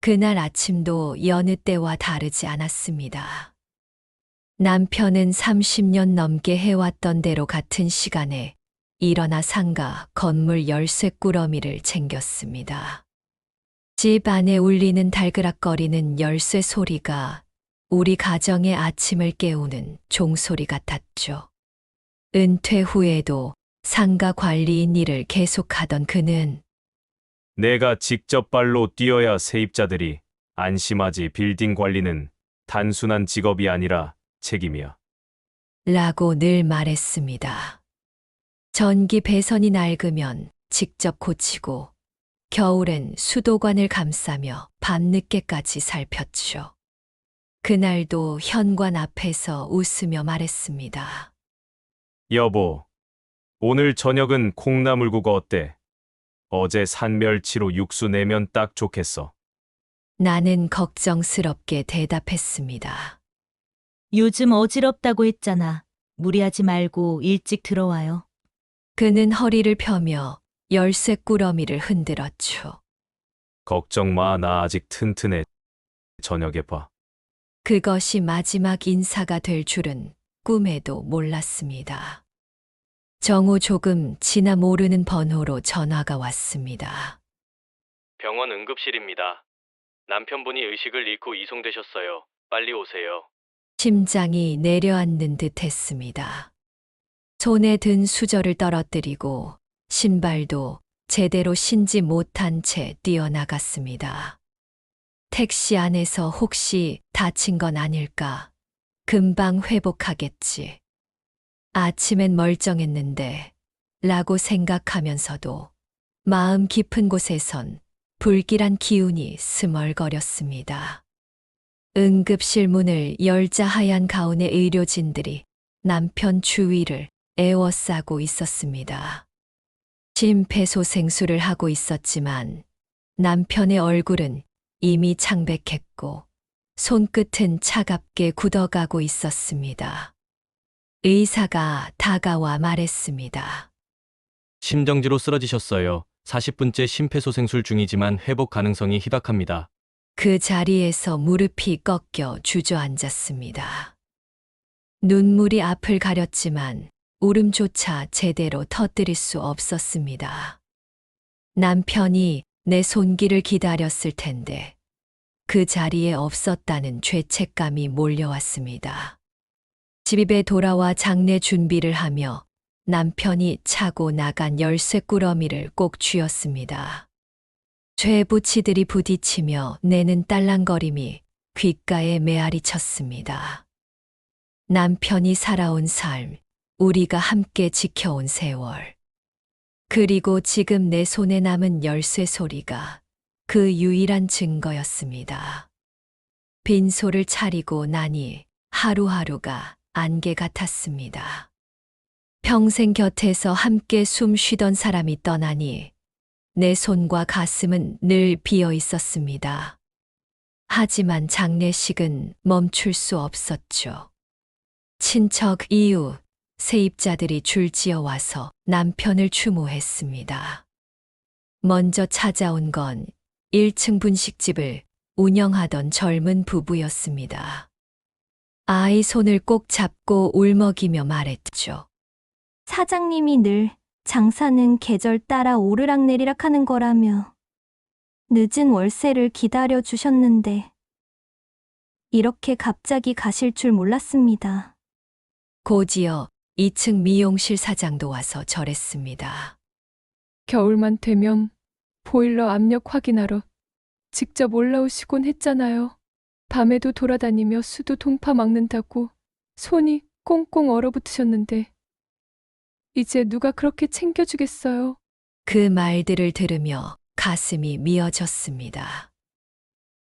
그날 아침도 여느 때와 다르지 않았습니다. 남편은 30년 넘게 해왔던 대로 같은 시간에 일어나 상가 건물 열쇠 꾸러미를 챙겼습니다. 집 안에 울리는 달그락거리는 열쇠 소리가 우리 가정의 아침을 깨우는 종소리 같았죠. 은퇴 후에도 상가 관리인 일을 계속하던 그는 내가 직접 발로 뛰어야 세입자들이 안심하지. 빌딩 관리는 단순한 직업이 아니라 책임이야. 라고 늘 말했습니다. 전기 배선이 낡으면 직접 고치고 겨울엔 수도관을 감싸며 밤늦게까지 살폈죠. 그날도 현관 앞에서 웃으며 말했습니다. 여보, 오늘 저녁은 콩나물국어 어때? 어제 산 멸치로 육수 내면 딱 좋겠어. 나는 걱정스럽게 대답했습니다. 요즘 어지럽다고 했잖아. 무리하지 말고 일찍 들어와요. 그는 허리를 펴며 열쇠 꾸러미를 흔들었죠. 걱정 마, 나 아직 튼튼해. 저녁에 봐. 그것이 마지막 인사가 될 줄은 꿈에도 몰랐습니다. 정오 조금 지나 모르는 번호로 전화가 왔습니다. 병원 응급실입니다. 남편분이 의식을 잃고 이송되셨어요. 빨리 오세요. 심장이 내려앉는 듯 했습니다. 손에 든 수저를 떨어뜨리고 신발도 제대로 신지 못한 채 뛰어나갔습니다. 택시 안에서 혹시 다친 건 아닐까? 금방 회복하겠지. 아침엔 멀쩡했는데 라고 생각하면서도 마음 깊은 곳에선 불길한 기운이 스멀거렸습니다. 응급실 문을 열자 하얀 가운의 의료진들이 남편 주위를 에워싸고 있었습니다. 심폐소생술을 하고 있었지만 남편의 얼굴은 이미 창백했고 손끝은 차갑게 굳어가고 있었습니다. 의사가 다가와 말했습니다. 심정지로 쓰러지셨어요. 40분째 심폐소생술 중이지만 회복 가능성이 희박합니다. 그 자리에서 무릎이 꺾여 주저앉았습니다. 눈물이 앞을 가렸지만 울음조차 제대로 터뜨릴 수 없었습니다. 남편이 내 손길을 기다렸을 텐데 그 자리에 없었다는 죄책감이 몰려왔습니다. 집에 돌아와 장례 준비를 하며 남편이 차고 나간 열쇠 꾸러미를 꼭 쥐었습니다. 쇠붙이들이 부딪히며 내는 딸랑거림이 귓가에 메아리 쳤습니다. 남편이 살아온 삶, 우리가 함께 지켜온 세월. 그리고 지금 내 손에 남은 열쇠 소리가 그 유일한 증거였습니다. 빈소를 차리고 나니 하루하루가 안개 같았습니다. 평생 곁에서 함께 숨 쉬던 사람이 떠나니 내 손과 가슴은 늘 비어 있었습니다. 하지만 장례식은 멈출 수 없었죠. 친척, 이웃, 세입자들이 줄지어 와서 남편을 추모했습니다. 먼저 찾아온 건 1층 분식집을 운영하던 젊은 부부였습니다. 아이 손을 꼭 잡고 울먹이며 말했죠. 사장님이 늘 장사는 계절 따라 오르락내리락 하는 거라며 늦은 월세를 기다려 주셨는데 이렇게 갑자기 가실 줄 몰랐습니다. 곧이어 2층 미용실 사장도 와서 절했습니다. 겨울만 되면 보일러 압력 확인하러 직접 올라오시곤 했잖아요. 밤에도 돌아다니며 수도 동파 막는다고 손이 꽁꽁 얼어붙으셨는데 이제 누가 그렇게 챙겨주겠어요? 그 말들을 들으며 가슴이 미어졌습니다.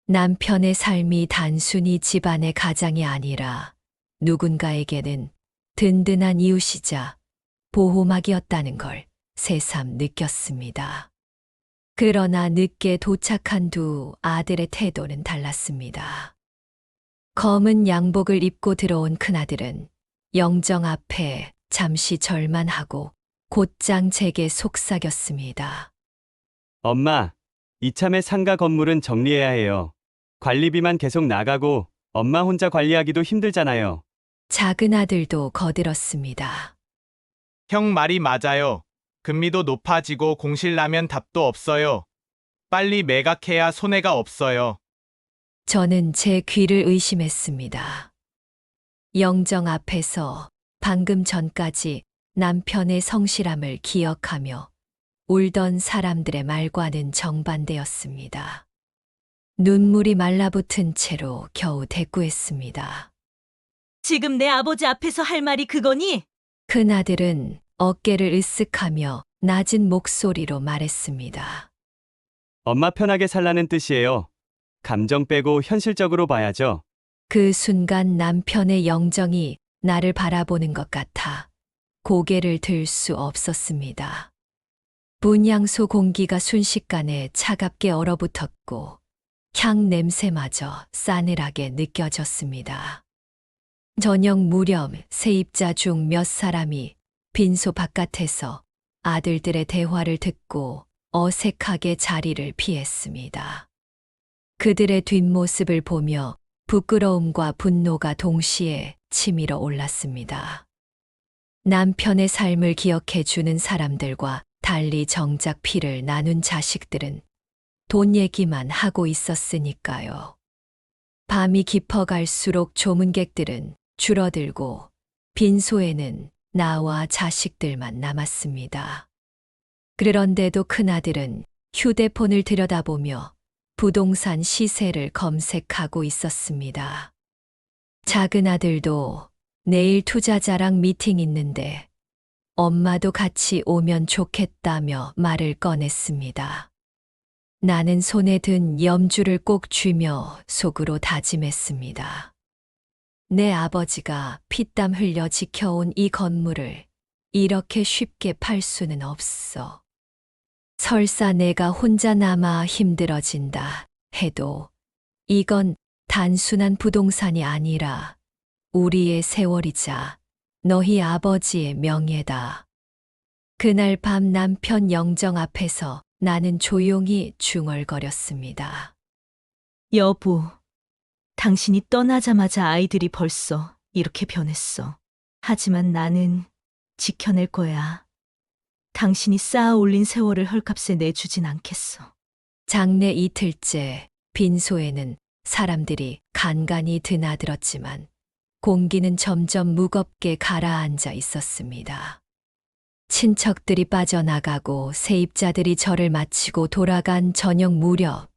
남편의 삶이 단순히 집안의 가장이 아니라 누군가에게는 든든한 이웃이자 보호막이었다는 걸 새삼 느꼈습니다. 그러나 늦게 도착한 두 아들의 태도는 달랐습니다. 검은 양복을 입고 들어온 큰아들은 영정 앞에 잠시 절만하고 곧장 제게 속삭였습니다. 엄마, 이참에 상가 건물은 정리해야 해요. 관리비만 계속 나가고 엄마 혼자 관리하기도 힘들잖아요. 작은 아들도 거들었습니다. 형 말이 맞아요. 금리도 높아지고 공실 나면 답도 없어요. 빨리 매각해야 손해가 없어요. 저는 제 귀를 의심했습니다. 영정 앞에서 방금 전까지 남편의 성실함을 기억하며 울던 사람들의 말과는 정반대였습니다. 눈물이 말라붙은 채로 겨우 대꾸했습니다. 지금 내 아버지 앞에서 할 말이 그거니? 큰아들은 어깨를 으쓱하며 낮은 목소리로 말했습니다. 엄마 편하게 살라는 뜻이에요. 감정 빼고 현실적으로 봐야죠. 그 순간 남편의 영정이 나를 바라보는 것 같아 고개를 들 수 없었습니다. 분향소 공기가 순식간에 차갑게 얼어붙었고 향 냄새마저 싸늘하게 느껴졌습니다. 저녁 무렵 세입자 중 몇 사람이 빈소 바깥에서 아들들의 대화를 듣고 어색하게 자리를 피했습니다. 그들의 뒷모습을 보며 부끄러움과 분노가 동시에 치밀어 올랐습니다. 남편의 삶을 기억해 주는 사람들과 달리 정작 피를 나눈 자식들은 돈 얘기만 하고 있었으니까요. 밤이 깊어갈수록 조문객들은 줄어들고 빈소에는 나와 자식들만 남았습니다. 그런데도 큰아들은 휴대폰을 들여다보며 부동산 시세를 검색하고 있었습니다. 작은 아들도 내일 투자자랑 미팅 있는데 엄마도 같이 오면 좋겠다며 말을 꺼냈습니다. 나는 손에 든 염주를 꼭 쥐며 속으로 다짐했습니다. 내 아버지가 피땀 흘려 지켜온 이 건물을 이렇게 쉽게 팔 수는 없어. 설사 내가 혼자 남아 힘들어진다 해도 이건 단순한 부동산이 아니라 우리의 세월이자 너희 아버지의 명예다. 그날 밤 남편 영정 앞에서 나는 조용히 중얼거렸습니다. 여보, 당신이 떠나자마자 아이들이 벌써 이렇게 변했어. 하지만 나는 지켜낼 거야. 당신이 쌓아 올린 세월을 헐값에 내주진 않겠어. 장례 이틀째 빈소에는 사람들이 간간히 드나들었지만 공기는 점점 무겁게 가라앉아 있었습니다. 친척들이 빠져나가고 세입자들이 절을 마치고 돌아간 저녁 무렵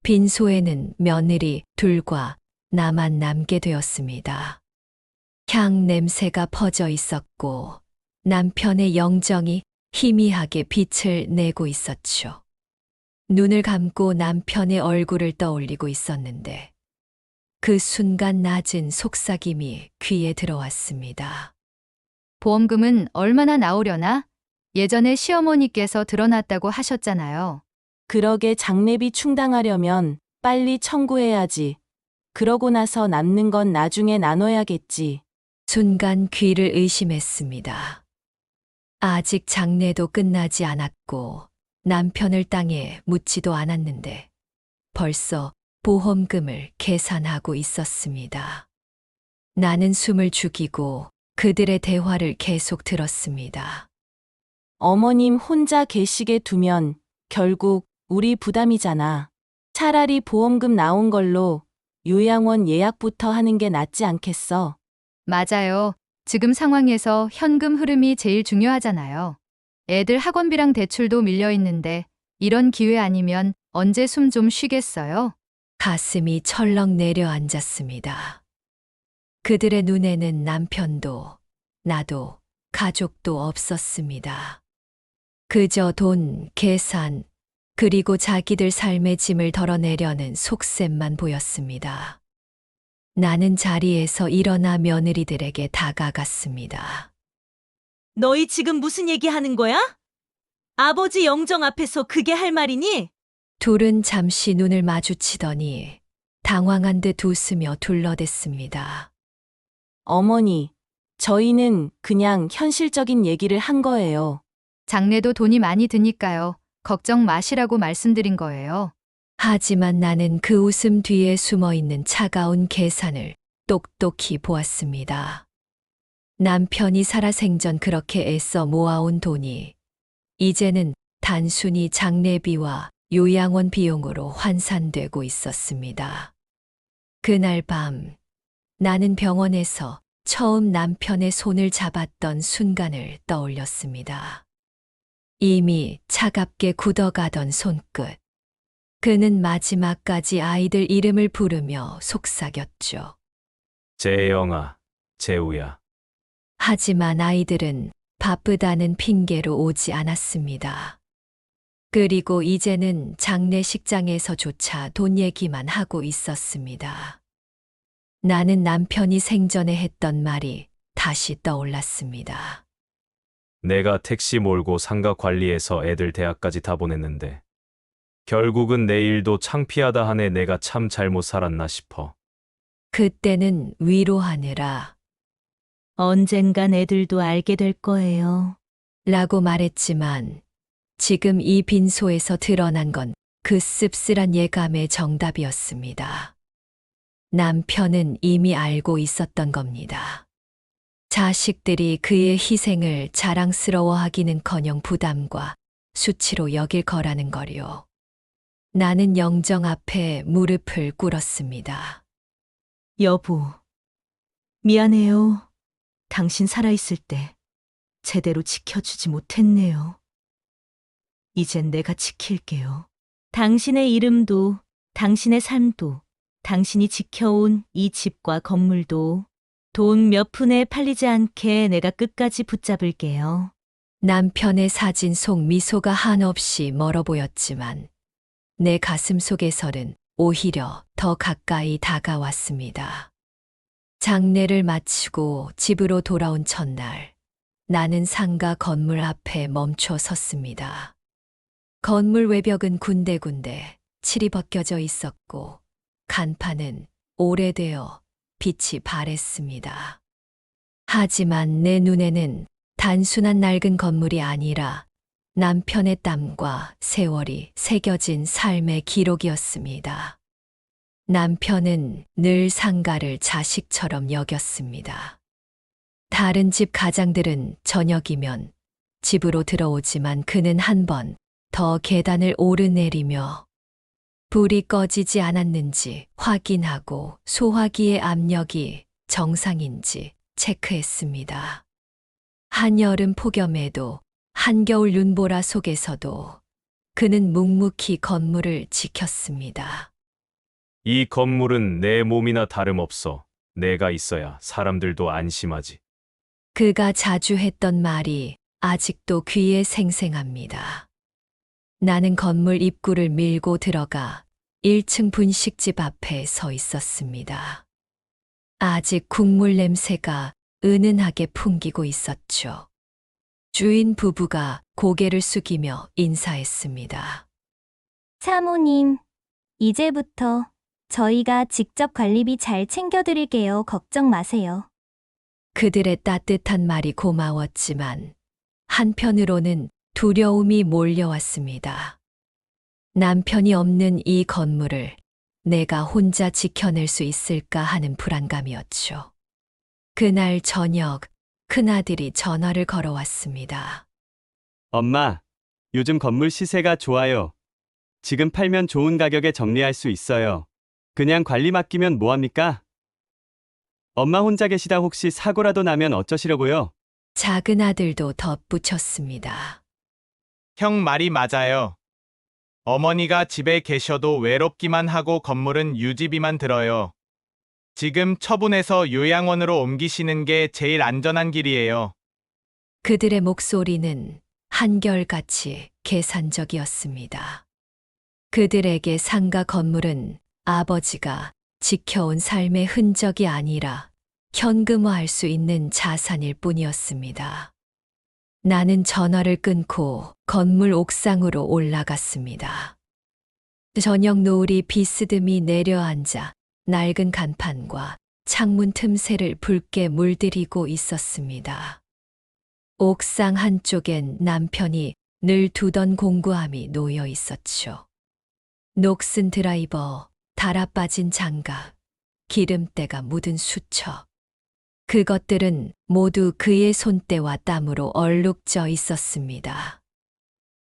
빈소에는 며느리 둘과 나만 남게 되었습니다. 향 냄새가 퍼져 있었고 남편의 영정이 희미하게 빛을 내고 있었죠. 눈을 감고 남편의 얼굴을 떠올리고 있었는데 그 순간 낮은 속삭임이 귀에 들어왔습니다. 보험금은 얼마나 나오려나? 예전에 시어머니께서 드러났다고 하셨잖아요. 그러게 장례비 충당하려면 빨리 청구해야지. 그러고 나서 남는 건 나중에 나눠야겠지. 순간 귀를 의심했습니다. 아직 장례도 끝나지 않았고 남편을 땅에 묻지도 않았는데 벌써 보험금을 계산하고 있었습니다. 나는 숨을 죽이고 그들의 대화를 계속 들었습니다. 어머님 혼자 계시게 두면 결국 우리 부담이잖아. 차라리 보험금 나온 걸로 요양원 예약부터 하는 게 낫지 않겠어? 맞아요. 지금 상황에서 현금 흐름이 제일 중요하잖아요. 애들 학원비랑 대출도 밀려 있는데 이런 기회 아니면 언제 숨 좀 쉬겠어요? 가슴이 철렁 내려앉았습니다. 그들의 눈에는 남편도 나도 가족도 없었습니다. 그저 돈, 계산, 그리고 자기들 삶의 짐을 덜어내려는 속셈만 보였습니다. 나는 자리에서 일어나 며느리들에게 다가갔습니다. 너희 지금 무슨 얘기하는 거야? 아버지 영정 앞에서 그게 할 말이니? 둘은 잠시 눈을 마주치더니 당황한 듯 웃으며 둘러댔습니다. 어머니, 저희는 그냥 현실적인 얘기를 한 거예요. 장례도 돈이 많이 드니까요. 걱정 마시라고 말씀드린 거예요. 하지만 나는 그 웃음 뒤에 숨어 있는 차가운 계산을 똑똑히 보았습니다. 남편이 살아생전 그렇게 애써 모아온 돈이 이제는 단순히 장례비와 요양원 비용으로 환산되고 있었습니다. 그날 밤 나는 병원에서 처음 남편의 손을 잡았던 순간을 떠올렸습니다. 이미 차갑게 굳어가던 손끝. 그는 마지막까지 아이들 이름을 부르며 속삭였죠. 재영아, 재우야. 하지만 아이들은 바쁘다는 핑계로 오지 않았습니다. 그리고 이제는 장례식장에서조차 돈 얘기만 하고 있었습니다. 나는 남편이 생전에 했던 말이 다시 떠올랐습니다. 내가 택시 몰고 상가 관리해서 애들 대학까지 다 보냈는데 결국은 내 일도 창피하다 하네. 내가 참 잘못 살았나 싶어. 그때는 위로하느라 언젠간 애들도 알게 될 거예요. 라고 말했지만 지금 이 빈소에서 드러난 건 그 씁쓸한 예감의 정답이었습니다. 남편은 이미 알고 있었던 겁니다. 자식들이 그의 희생을 자랑스러워하기는커녕 부담과 수치로 여길 거라는 거요. 나는 영정 앞에 무릎을 꿇었습니다. 여보, 미안해요. 당신 살아있을 때 제대로 지켜주지 못했네요. 이젠 내가 지킬게요. 당신의 이름도, 당신의 삶도, 당신이 지켜온 이 집과 건물도 돈 몇 푼에 팔리지 않게 내가 끝까지 붙잡을게요. 남편의 사진 속 미소가 한없이 멀어 보였지만 내 가슴 속에서는 오히려 더 가까이 다가왔습니다. 장례를 마치고 집으로 돌아온 첫날, 나는 상가 건물 앞에 멈춰 섰습니다. 건물 외벽은 군데군데 칠이 벗겨져 있었고 간판은 오래되어 빛이 바랬습니다. 하지만 내 눈에는 단순한 낡은 건물이 아니라 남편의 땀과 세월이 새겨진 삶의 기록이었습니다. 남편은 늘 상가를 자식처럼 여겼습니다. 다른 집 가장들은 저녁이면 집으로 들어오지만 그는 한 번 더 계단을 오르내리며 불이 꺼지지 않았는지 확인하고 소화기의 압력이 정상인지 체크했습니다. 한여름 폭염에도 한겨울 눈보라 속에서도 그는 묵묵히 건물을 지켰습니다. 이 건물은 내 몸이나 다름없어. 내가 있어야 사람들도 안심하지. 그가 자주 했던 말이 아직도 귀에 생생합니다. 나는 건물 입구를 밀고 들어가 1층 분식집 앞에 서 있었습니다. 아직 국물 냄새가 은은하게 풍기고 있었죠. 주인 부부가 고개를 숙이며 인사했습니다. 사모님, 이제부터 저희가 직접 관리비 잘 챙겨드릴게요. 걱정 마세요. 그들의 따뜻한 말이 고마웠지만 한편으로는 두려움이 몰려왔습니다. 남편이 없는 이 건물을 내가 혼자 지켜낼 수 있을까 하는 불안감이었죠. 그날 저녁 큰아들이 전화를 걸어왔습니다. 엄마, 요즘 건물 시세가 좋아요. 지금 팔면 좋은 가격에 정리할 수 있어요. 그냥 관리 맡기면 뭐합니까? 엄마 혼자 계시다 혹시 사고라도 나면 어쩌시려고요? 작은 아들도 덧붙였습니다. 형 말이 맞아요. 어머니가 집에 계셔도 외롭기만 하고 건물은 유지비만 들어요. 지금 처분해서 요양원으로 옮기시는 게 제일 안전한 길이에요. 그들의 목소리는 한결같이 계산적이었습니다. 그들에게 상가 건물은 아버지가 지켜온 삶의 흔적이 아니라 현금화할 수 있는 자산일 뿐이었습니다. 나는 전화를 끊고 건물 옥상으로 올라갔습니다. 저녁 노을이 비스듬히 내려앉아 낡은 간판과 창문 틈새를 붉게 물들이고 있었습니다. 옥상 한쪽엔 남편이 늘 두던 공구함이 놓여 있었죠. 녹슨 드라이버, 달아 빠진 장갑, 기름때가 묻은 수첩. 그것들은 모두 그의 손때와 땀으로 얼룩져 있었습니다.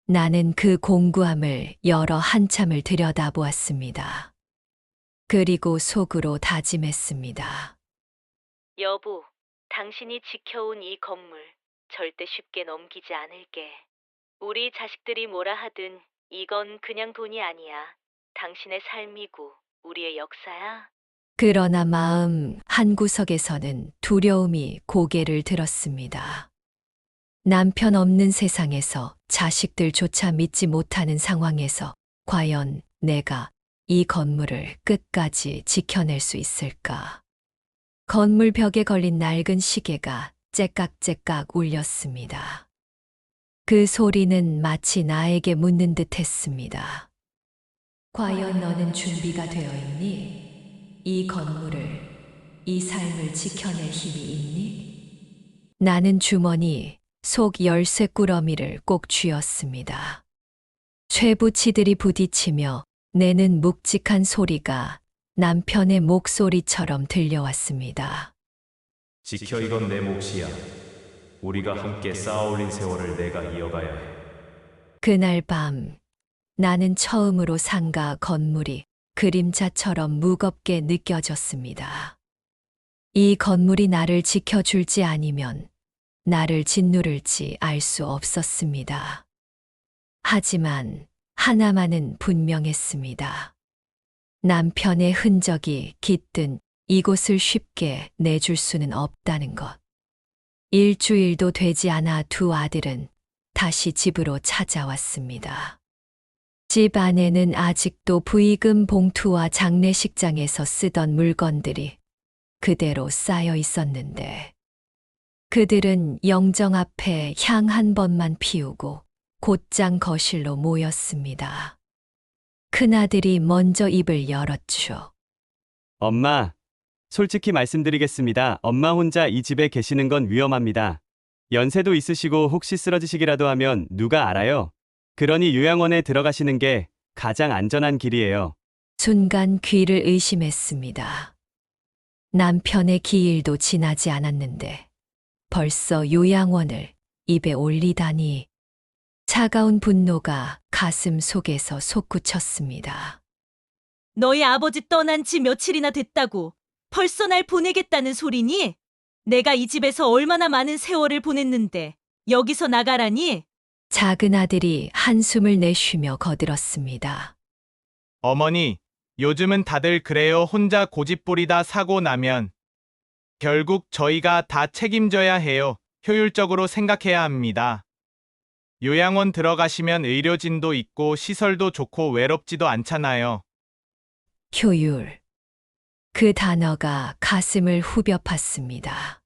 나는 그 공구함을 열어 한참을 들여다보았습니다. 그리고 속으로 다짐했습니다. 여보, 당신이 지켜온 이 건물 절대 쉽게 넘기지 않을게. 우리 자식들이 뭐라 하든 이건 그냥 돈이 아니야. 당신의 삶이고 우리의 역사야. 그러나 마음 한구석에서는 두려움이 고개를 들었습니다. 남편 없는 세상에서 자식들조차 믿지 못하는 상황에서 과연 내가 이 건물을 끝까지 지켜낼 수 있을까? 건물 벽에 걸린 낡은 시계가 째깍째깍 울렸습니다. 그 소리는 마치 나에게 묻는 듯 했습니다. 과연 너는 준비가 되어 있니? 이 건물을, 이 삶을 지켜낼 힘이 있니? 나는 주머니 속 열쇠 꾸러미를 꼭 쥐었습니다. 쇠붙이들이 부딪히며 내는 묵직한 소리가 남편의 목소리처럼 들려왔습니다. 지켜 이건 내 몫이야. 우리가 함께 쌓아올린 세월을 내가 이어가야 해. 그날 밤 나는 처음으로 상가 건물이 그림자처럼 무겁게 느껴졌습니다. 이 건물이 나를 지켜줄지 아니면 나를 짓누를지 알 수 없었습니다. 하지만 하나만은 분명했습니다. 남편의 흔적이 깃든 이곳을 쉽게 내줄 수는 없다는 것. 일주일도 되지 않아 두 아들은 다시 집으로 찾아왔습니다. 집 안에는 아직도 부의금 봉투와 장례식장에서 쓰던 물건들이 그대로 쌓여 있었는데 그들은 영정 앞에 향 한 번만 피우고 곧장 거실로 모였습니다. 큰아들이 먼저 입을 열었죠. 엄마, 솔직히 말씀드리겠습니다. 엄마 혼자 이 집에 계시는 건 위험합니다. 연세도 있으시고 혹시 쓰러지시기라도 하면 누가 알아요? 그러니 요양원에 들어가시는 게 가장 안전한 길이에요. 순간 귀를 의심했습니다. 남편의 기일도 지나지 않았는데 벌써 요양원을 입에 올리다니 차가운 분노가 가슴 속에서 솟구쳤습니다. 너희 아버지 떠난 지 며칠이나 됐다고 벌써 날 보내겠다는 소리니? 내가 이 집에서 얼마나 많은 세월을 보냈는데 여기서 나가라니? 작은 아들이 한숨을 내쉬며 거들었습니다. 어머니, 요즘은 다들 그래요. 혼자 고집부리다 사고 나면 결국 저희가 다 책임져야 해요. 효율적으로 생각해야 합니다. 요양원 들어가시면 의료진도 있고 시설도 좋고 외롭지도 않잖아요. 효율. 그 단어가 가슴을 후벼 팠습니다.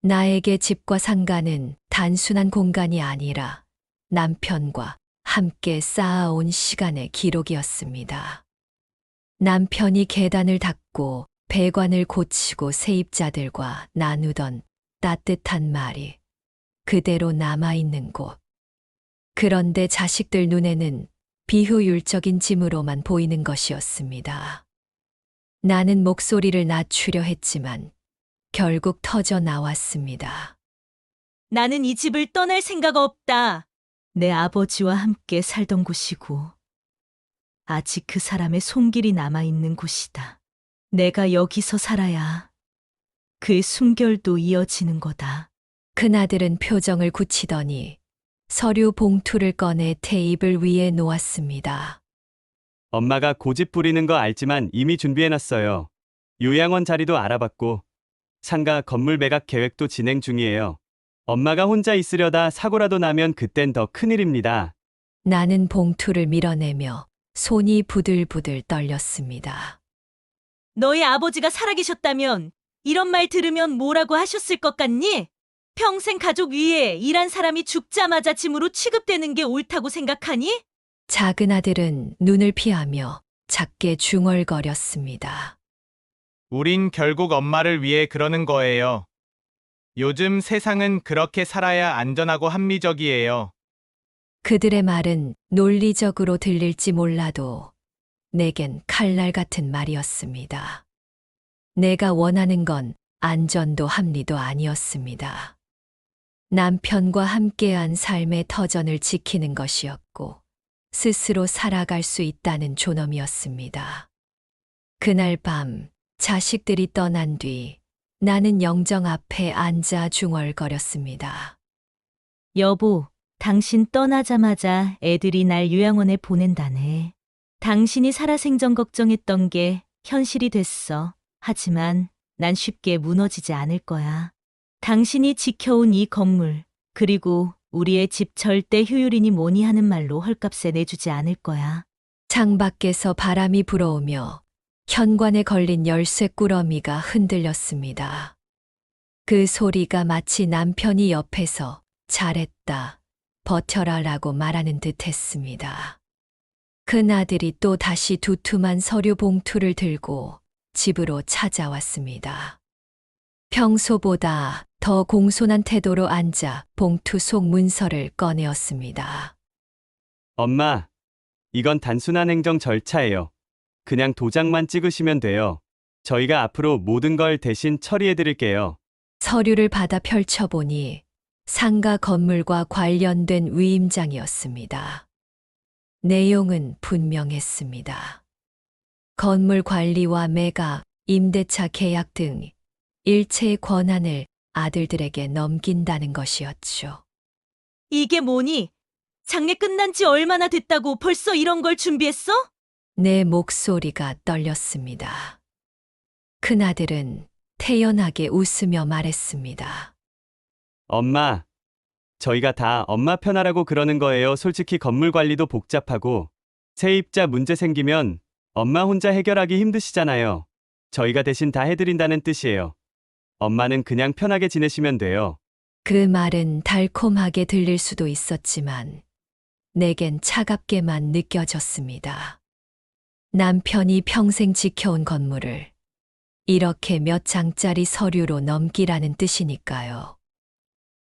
나에게 집과 상가는 단순한 공간이 아니라 남편과 함께 쌓아온 시간의 기록이었습니다. 남편이 계단을 닦고 배관을 고치고 세입자들과 나누던 따뜻한 말이 그대로 남아있는 곳. 그런데 자식들 눈에는 비효율적인 짐으로만 보이는 것이었습니다. 나는 목소리를 낮추려 했지만 결국 터져 나왔습니다. 나는 이 집을 떠날 생각 없다. 내 아버지와 함께 살던 곳이고 아직 그 사람의 손길이 남아있는 곳이다. 내가 여기서 살아야 그의 숨결도 이어지는 거다. 큰아들은 표정을 굳히더니 서류 봉투를 꺼내 테이블 위에 놓았습니다. 엄마가 고집 부리는 거 알지만 이미 준비해놨어요. 요양원 자리도 알아봤고 상가 건물 매각 계획도 진행 중이에요. 엄마가 혼자 있으려다 사고라도 나면 그땐 더 큰일입니다. 나는 봉투를 밀어내며 손이 부들부들 떨렸습니다. 너희 아버지가 살아계셨다면 이런 말 들으면 뭐라고 하셨을 것 같니? 평생 가족 위에 일한 사람이 죽자마자 짐으로 취급되는 게 옳다고 생각하니? 작은 아들은 눈을 피하며 작게 중얼거렸습니다. 우린 결국 엄마를 위해 그러는 거예요. 요즘 세상은 그렇게 살아야 안전하고 합리적이에요. 그들의 말은 논리적으로 들릴지 몰라도 내겐 칼날 같은 말이었습니다. 내가 원하는 건 안전도 합리도 아니었습니다. 남편과 함께한 삶의 터전을 지키는 것이었고 스스로 살아갈 수 있다는 존엄이었습니다. 그날 밤 자식들이 떠난 뒤 나는 영정 앞에 앉아 중얼거렸습니다. 여보, 당신 떠나자마자 애들이 날 요양원에 보낸다네. 당신이 살아생전 걱정했던 게 현실이 됐어. 하지만 난 쉽게 무너지지 않을 거야. 당신이 지켜온 이 건물, 그리고 우리의 집 절대 효율이니 뭐니 하는 말로 헐값에 내주지 않을 거야. 창밖에서 바람이 불어오며 현관에 걸린 열쇠 꾸러미가 흔들렸습니다. 그 소리가 마치 남편이 옆에서 잘했다, 버텨라 라고 말하는 듯 했습니다. 큰아들이 또 다시 두툼한 서류 봉투를 들고 집으로 찾아왔습니다. 평소보다 더 공손한 태도로 앉아 봉투 속 문서를 꺼내었습니다. 엄마, 이건 단순한 행정 절차예요. 그냥 도장만 찍으시면 돼요. 저희가 앞으로 모든 걸 대신 처리해 드릴게요. 서류를 받아 펼쳐보니 상가 건물과 관련된 위임장이었습니다. 내용은 분명했습니다. 건물 관리와 매각, 임대차 계약 등 일체의 권한을 아들들에게 넘긴다는 것이었죠. 이게 뭐니? 장례 끝난 지 얼마나 됐다고 벌써 이런 걸 준비했어? 내 목소리가 떨렸습니다. 큰아들은 태연하게 웃으며 말했습니다. 엄마, 저희가 다 엄마 편하라고 그러는 거예요. 솔직히 건물 관리도 복잡하고 세입자 문제 생기면 엄마 혼자 해결하기 힘드시잖아요. 저희가 대신 다 해드린다는 뜻이에요. 엄마는 그냥 편하게 지내시면 돼요. 그 말은 달콤하게 들릴 수도 있었지만 내겐 차갑게만 느껴졌습니다. 남편이 평생 지켜온 건물을 이렇게 몇 장짜리 서류로 넘기라는 뜻이니까요.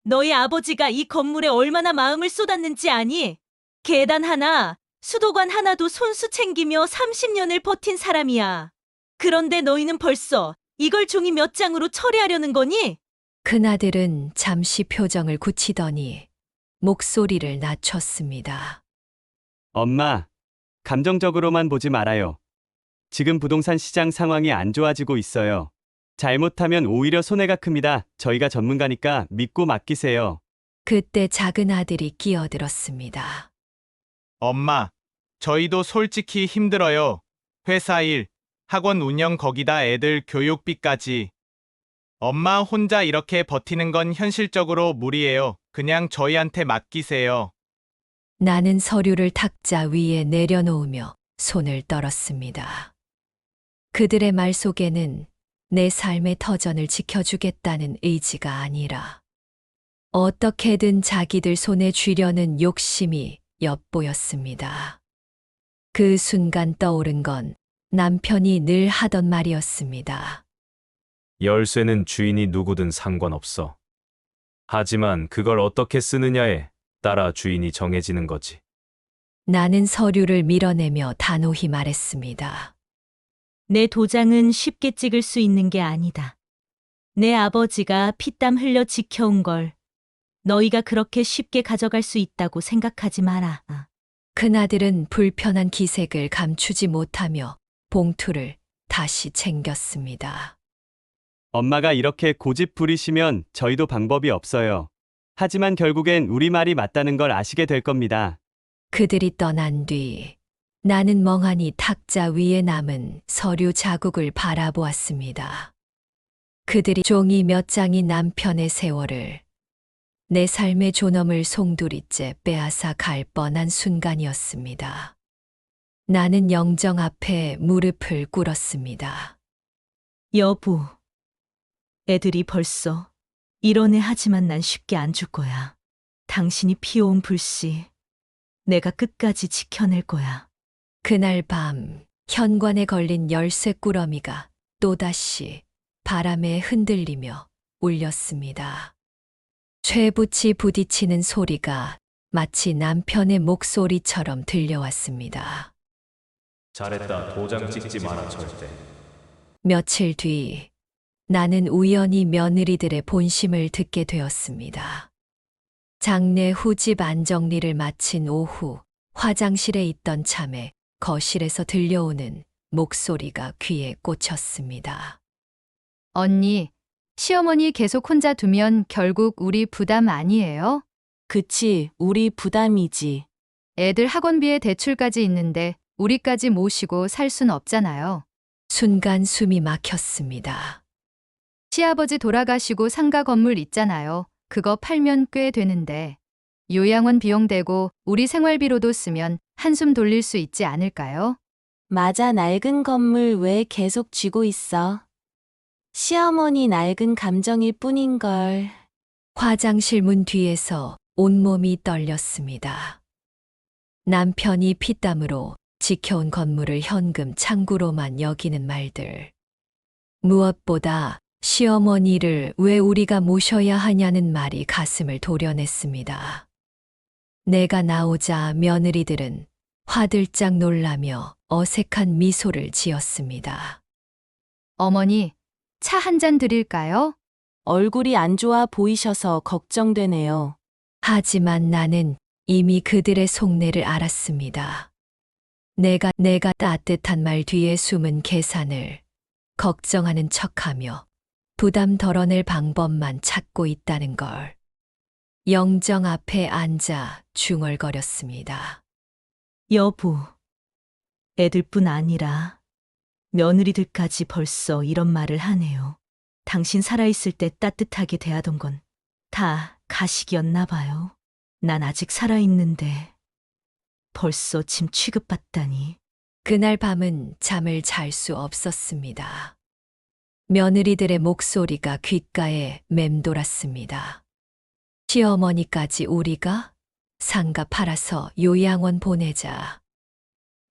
너희 아버지가 이 건물에 얼마나 마음을 쏟았는지 아니? 계단 하나, 수도관 하나도 손수 챙기며 30년을 버틴 사람이야. 그런데 너희는 벌써 이걸 종이 몇 장으로 처리하려는 거니? 큰아들은 잠시 표정을 굳히더니 목소리를 낮췄습니다. 엄마, 감정적으로만 보지 말아요. 지금 부동산 시장 상황이 안 좋아지고 있어요. 잘못하면 오히려 손해가 큽니다. 저희가 전문가니까 믿고 맡기세요. 그때 작은 아들이 끼어들었습니다. 엄마, 저희도 솔직히 힘들어요. 회사 일, 학원 운영 거기다 애들 교육비까지. 엄마 혼자 이렇게 버티는 건 현실적으로 무리예요. 그냥 저희한테 맡기세요. 나는 서류를 탁자 위에 내려놓으며 손을 떨었습니다. 그들의 말 속에는 내 삶의 터전을 지켜주겠다는 의지가 아니라 어떻게든 자기들 손에 쥐려는 욕심이 엿보였습니다. 그 순간 떠오른 건 남편이 늘 하던 말이었습니다. 열쇠는 주인이 누구든 상관없어. 하지만 그걸 어떻게 쓰느냐에 따라 주인이 정해지는 거지. 나는 서류를 밀어내며 단호히 말했습니다. 내 도장은 쉽게 찍을 수 있는 게 아니다. 내 아버지가 피땀 흘려 지켜온 걸 너희가 그렇게 쉽게 가져갈 수 있다고 생각하지 마라. 큰아들은 불편한 기색을 감추지 못하며 봉투를 다시 챙겼습니다. 엄마가 이렇게 고집 부리시면 저희도 방법이 없어요. 하지만 결국엔 우리 말이 맞다는 걸 아시게 될 겁니다. 그들이 떠난 뒤 나는 멍하니 탁자 위에 남은 서류 자국을 바라보았습니다. 그들이 종이 몇 장이 남편의 세월을, 내 삶의 존엄을 송두리째 빼앗아 갈 뻔한 순간이었습니다. 나는 영정 앞에 무릎을 꿇었습니다. 여보, 애들이 벌써 이런 애 하지만 난 쉽게 안 줄 거야. 당신이 피워온 불씨, 내가 끝까지 지켜낼 거야. 그날 밤 현관에 걸린 열쇠 꾸러미가 또다시 바람에 흔들리며 울렸습니다. 쇠붙이 부딪히는 소리가 마치 남편의 목소리처럼 들려왔습니다. 잘했다. 도장 찍지 마라 절대. 며칠 뒤 나는 우연히 며느리들의 본심을 듣게 되었습니다. 장례 후 집 안정리를 마친 오후 화장실에 있던 참에 거실에서 들려오는 목소리가 귀에 꽂혔습니다. 언니, 시어머니 계속 혼자 두면 결국 우리 부담 아니에요? 그치, 우리 부담이지. 애들 학원비에 대출까지 있는데 우리까지 모시고 살 순 없잖아요. 순간 숨이 막혔습니다. 시아버지 돌아가시고 상가 건물 있잖아요. 그거 팔면 꽤 되는데. 요양원 비용 대고 우리 생활비로도 쓰면 한숨 돌릴 수 있지 않을까요? 맞아, 낡은 건물 왜 계속 쥐고 있어? 시어머니 낡은 감정일 뿐인걸. 화장실 문 뒤에서 온몸이 떨렸습니다. 남편이 피땀으로 지켜온 건물을 현금 창구로만 여기는 말들. 무엇보다 시어머니를 왜 우리가 모셔야 하냐는 말이 가슴을 도려냈습니다. 내가 나오자 며느리들은 화들짝 놀라며 어색한 미소를 지었습니다. 어머니, 차 한 잔 드릴까요? 얼굴이 안 좋아 보이셔서 걱정되네요. 하지만 나는 이미 그들의 속내를 알았습니다. 내가 따뜻한 말 뒤에 숨은 계산을 걱정하는 척하며 부담 덜어낼 방법만 찾고 있다는 걸. 영정 앞에 앉아 중얼거렸습니다. 여보, 애들뿐 아니라 며느리들까지 벌써 이런 말을 하네요. 당신 살아있을 때 따뜻하게 대하던 건 다 가식이었나 봐요. 난 아직 살아있는데 벌써 짐 취급받다니. 그날 밤은 잠을 잘 수 없었습니다. 며느리들의 목소리가 귓가에 맴돌았습니다. 시어머니까지 우리가 상가 팔아서 요양원 보내자.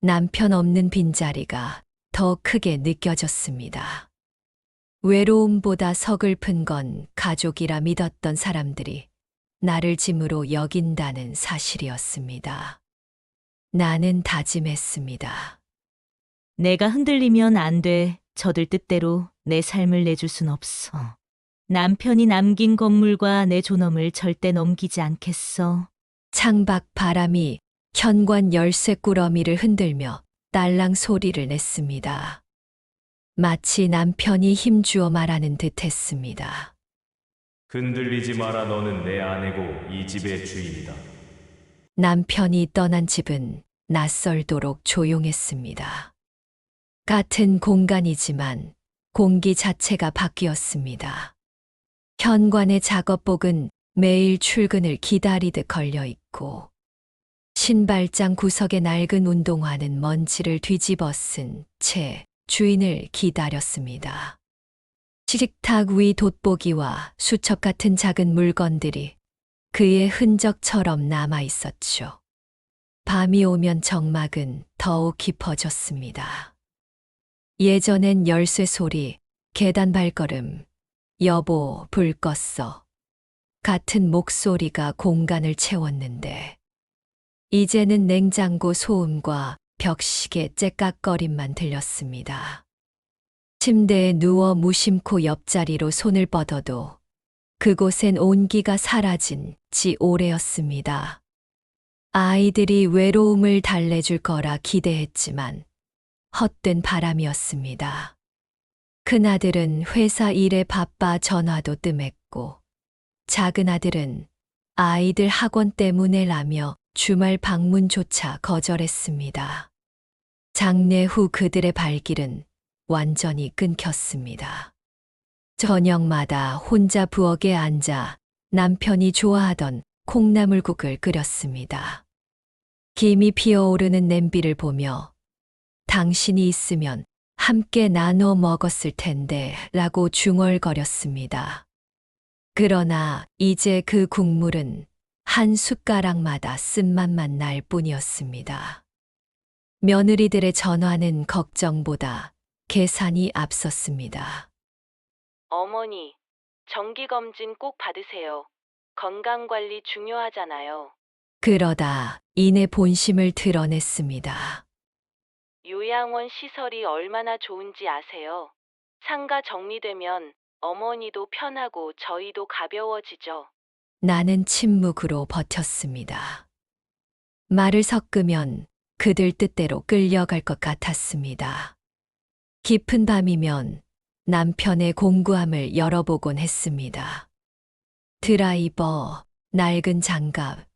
남편 없는 빈자리가 더 크게 느껴졌습니다. 외로움보다 서글픈 건 가족이라 믿었던 사람들이 나를 짐으로 여긴다는 사실이었습니다. 나는 다짐했습니다. 내가 흔들리면 안 돼. 저들 뜻대로 내 삶을 내줄 순 없어. 남편이 남긴 건물과 내 존엄을 절대 넘기지 않겠어. 창밖 바람이 현관 열쇠 꾸러미를 흔들며 딸랑 소리를 냈습니다. 마치 남편이 힘주어 말하는 듯 했습니다. 흔들리지 마라. 너는 내 아내고 이 집의 주인이다. 남편이 떠난 집은 낯설도록 조용했습니다. 같은 공간이지만 공기 자체가 바뀌었습니다. 현관의 작업복은 매일 출근을 기다리듯 걸려 있고, 신발장 구석의 낡은 운동화는 먼지를 뒤집어 쓴 채 주인을 기다렸습니다. 식탁 위 돋보기와 수첩 같은 작은 물건들이 그의 흔적처럼 남아 있었죠. 밤이 오면 정막은 더욱 깊어졌습니다. 예전엔 열쇠 소리, 계단 발걸음, 여보, 불 껐어. 같은 목소리가 공간을 채웠는데, 이제는 냉장고 소음과 벽시계 째깍거림만 들렸습니다. 침대에 누워 무심코 옆자리로 손을 뻗어도 그곳엔 온기가 사라진 지 오래였습니다. 아이들이 외로움을 달래줄 거라 기대했지만 헛된 바람이었습니다. 큰아들은 회사 일에 바빠 전화도 뜸했고, 작은 아들은 아이들 학원 때문에 라며 주말 방문조차 거절했습니다. 장례 후 그들의 발길은 완전히 끊겼습니다. 저녁마다 혼자 부엌에 앉아 남편이 좋아하던 콩나물국을 끓였습니다. 김이 피어오르는 냄비를 보며 당신이 있으면 함께 나눠 먹었을 텐데 라고 중얼거렸습니다. 그러나 이제 그 국물은 한 숟가락마다 쓴맛만 날 뿐이었습니다. 며느리들의 전화는 걱정보다 계산이 앞섰습니다. 어머니, 정기검진 꼭 받으세요. 건강관리 중요하잖아요. 그러다 이내 본심을 드러냈습니다. 요양원 시설이 얼마나 좋은지 아세요? 상가 정리되면 어머니도 편하고 저희도 가벼워지죠. 나는 침묵으로 버텼습니다. 말을 섞으면 그들 뜻대로 끌려갈 것 같았습니다. 깊은 밤이면 남편의 공구함을 열어보곤 했습니다. 드라이버, 낡은 장갑,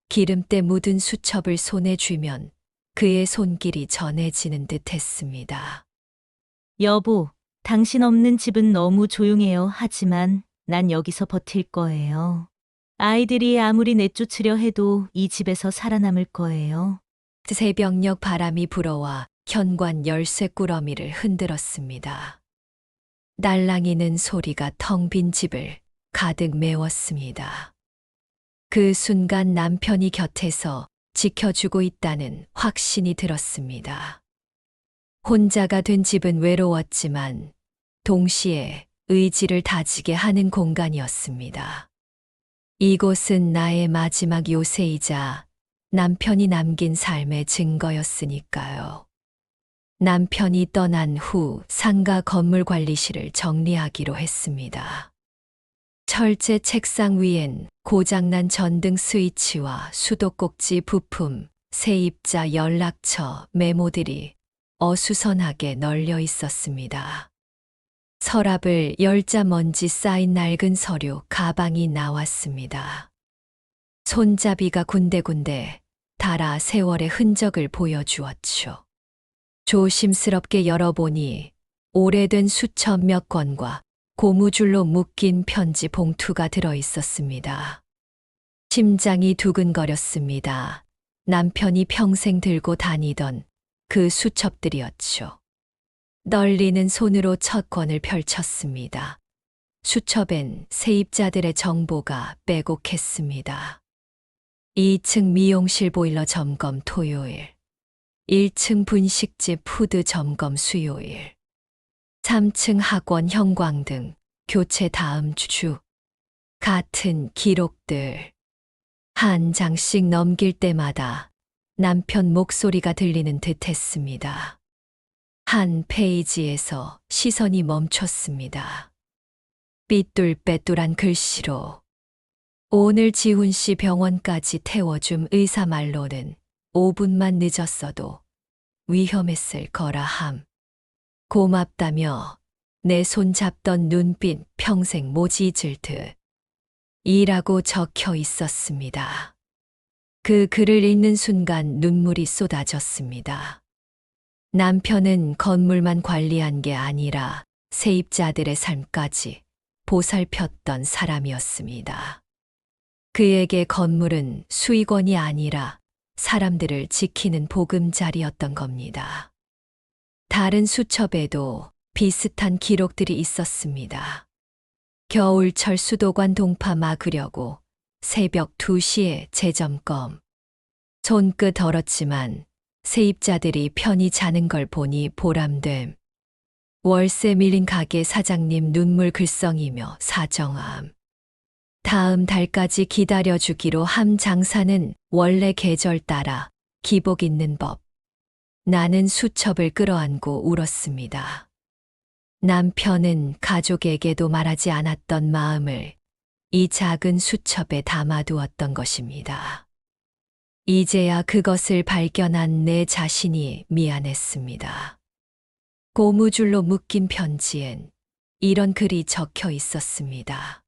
기름때 묻은 수첩을 손에 쥐면 그의 손길이 전해지는 듯 했습니다. 여보, 당신 없는 집은 너무 조용해요. 하지만 난 여기서 버틸 거예요. 아이들이 아무리 내쫓으려 해도 이 집에서 살아남을 거예요. 새벽녘 바람이 불어와 현관 열쇠 꾸러미를 흔들었습니다. 날랑이는 소리가 텅 빈 집을 가득 메웠습니다. 그 순간 남편이 곁에서 지켜주고 있다는 확신이 들었습니다. 혼자가 된 집은 외로웠지만 동시에 의지를 다지게 하는 공간이었습니다. 이곳은 나의 마지막 요새이자 남편이 남긴 삶의 증거였으니까요. 남편이 떠난 후 상가 건물 관리실을 정리하기로 했습니다. 철제 책상 위엔 고장난 전등 스위치와 수도꼭지 부품, 세입자 연락처, 메모들이 어수선하게 널려 있었습니다. 서랍을 열자 먼지 쌓인 낡은 서류 가방이 나왔습니다. 손잡이가 군데군데 닳아 세월의 흔적을 보여주었죠. 조심스럽게 열어보니 오래된 수첩 몇 권과 고무줄로 묶인 편지 봉투가 들어 있었습니다. 심장이 두근거렸습니다. 남편이 평생 들고 다니던 그 수첩들이었죠. 떨리는 손으로 첫 권을 펼쳤습니다. 수첩엔 세입자들의 정보가 빼곡했습니다. 2층 미용실 보일러 점검 토요일, 1층 분식집 푸드 점검 수요일, 3층 학원 형광등 교체 다음 주. 같은 기록들. 한 장씩 넘길 때마다 남편 목소리가 들리는 듯 했습니다. 한 페이지에서 시선이 멈췄습니다. 삐뚤빼뚤한 글씨로 오늘 지훈 씨 병원까지 태워줌 의사 말로는 5분만 늦었어도 위험했을 거라 함. 고맙다며 내 손 잡던 눈빛 평생 못 잊을 듯 이라고 적혀 있었습니다. 그 글을 읽는 순간 눈물이 쏟아졌습니다. 남편은 건물만 관리한 게 아니라 세입자들의 삶까지 보살폈던 사람이었습니다. 그에게 건물은 수익원이 아니라 사람들을 지키는 보금자리였던 겁니다. 다른 수첩에도 비슷한 기록들이 있었습니다. 겨울철 수도관 동파 막으려고 새벽 2시에 재점검. 손끝 얼었지만 세입자들이 편히 자는 걸 보니 보람됨. 월세 밀린 가게 사장님 눈물 글썽이며 사정함. 다음 달까지 기다려주기로 함. 장사는 원래 계절 따라 기복 있는 법. 나는 수첩을 끌어안고 울었습니다. 남편은 가족에게도 말하지 않았던 마음을 이 작은 수첩에 담아두었던 것입니다. 이제야 그것을 발견한 내 자신이 미안했습니다. 고무줄로 묶인 편지엔 이런 글이 적혀 있었습니다.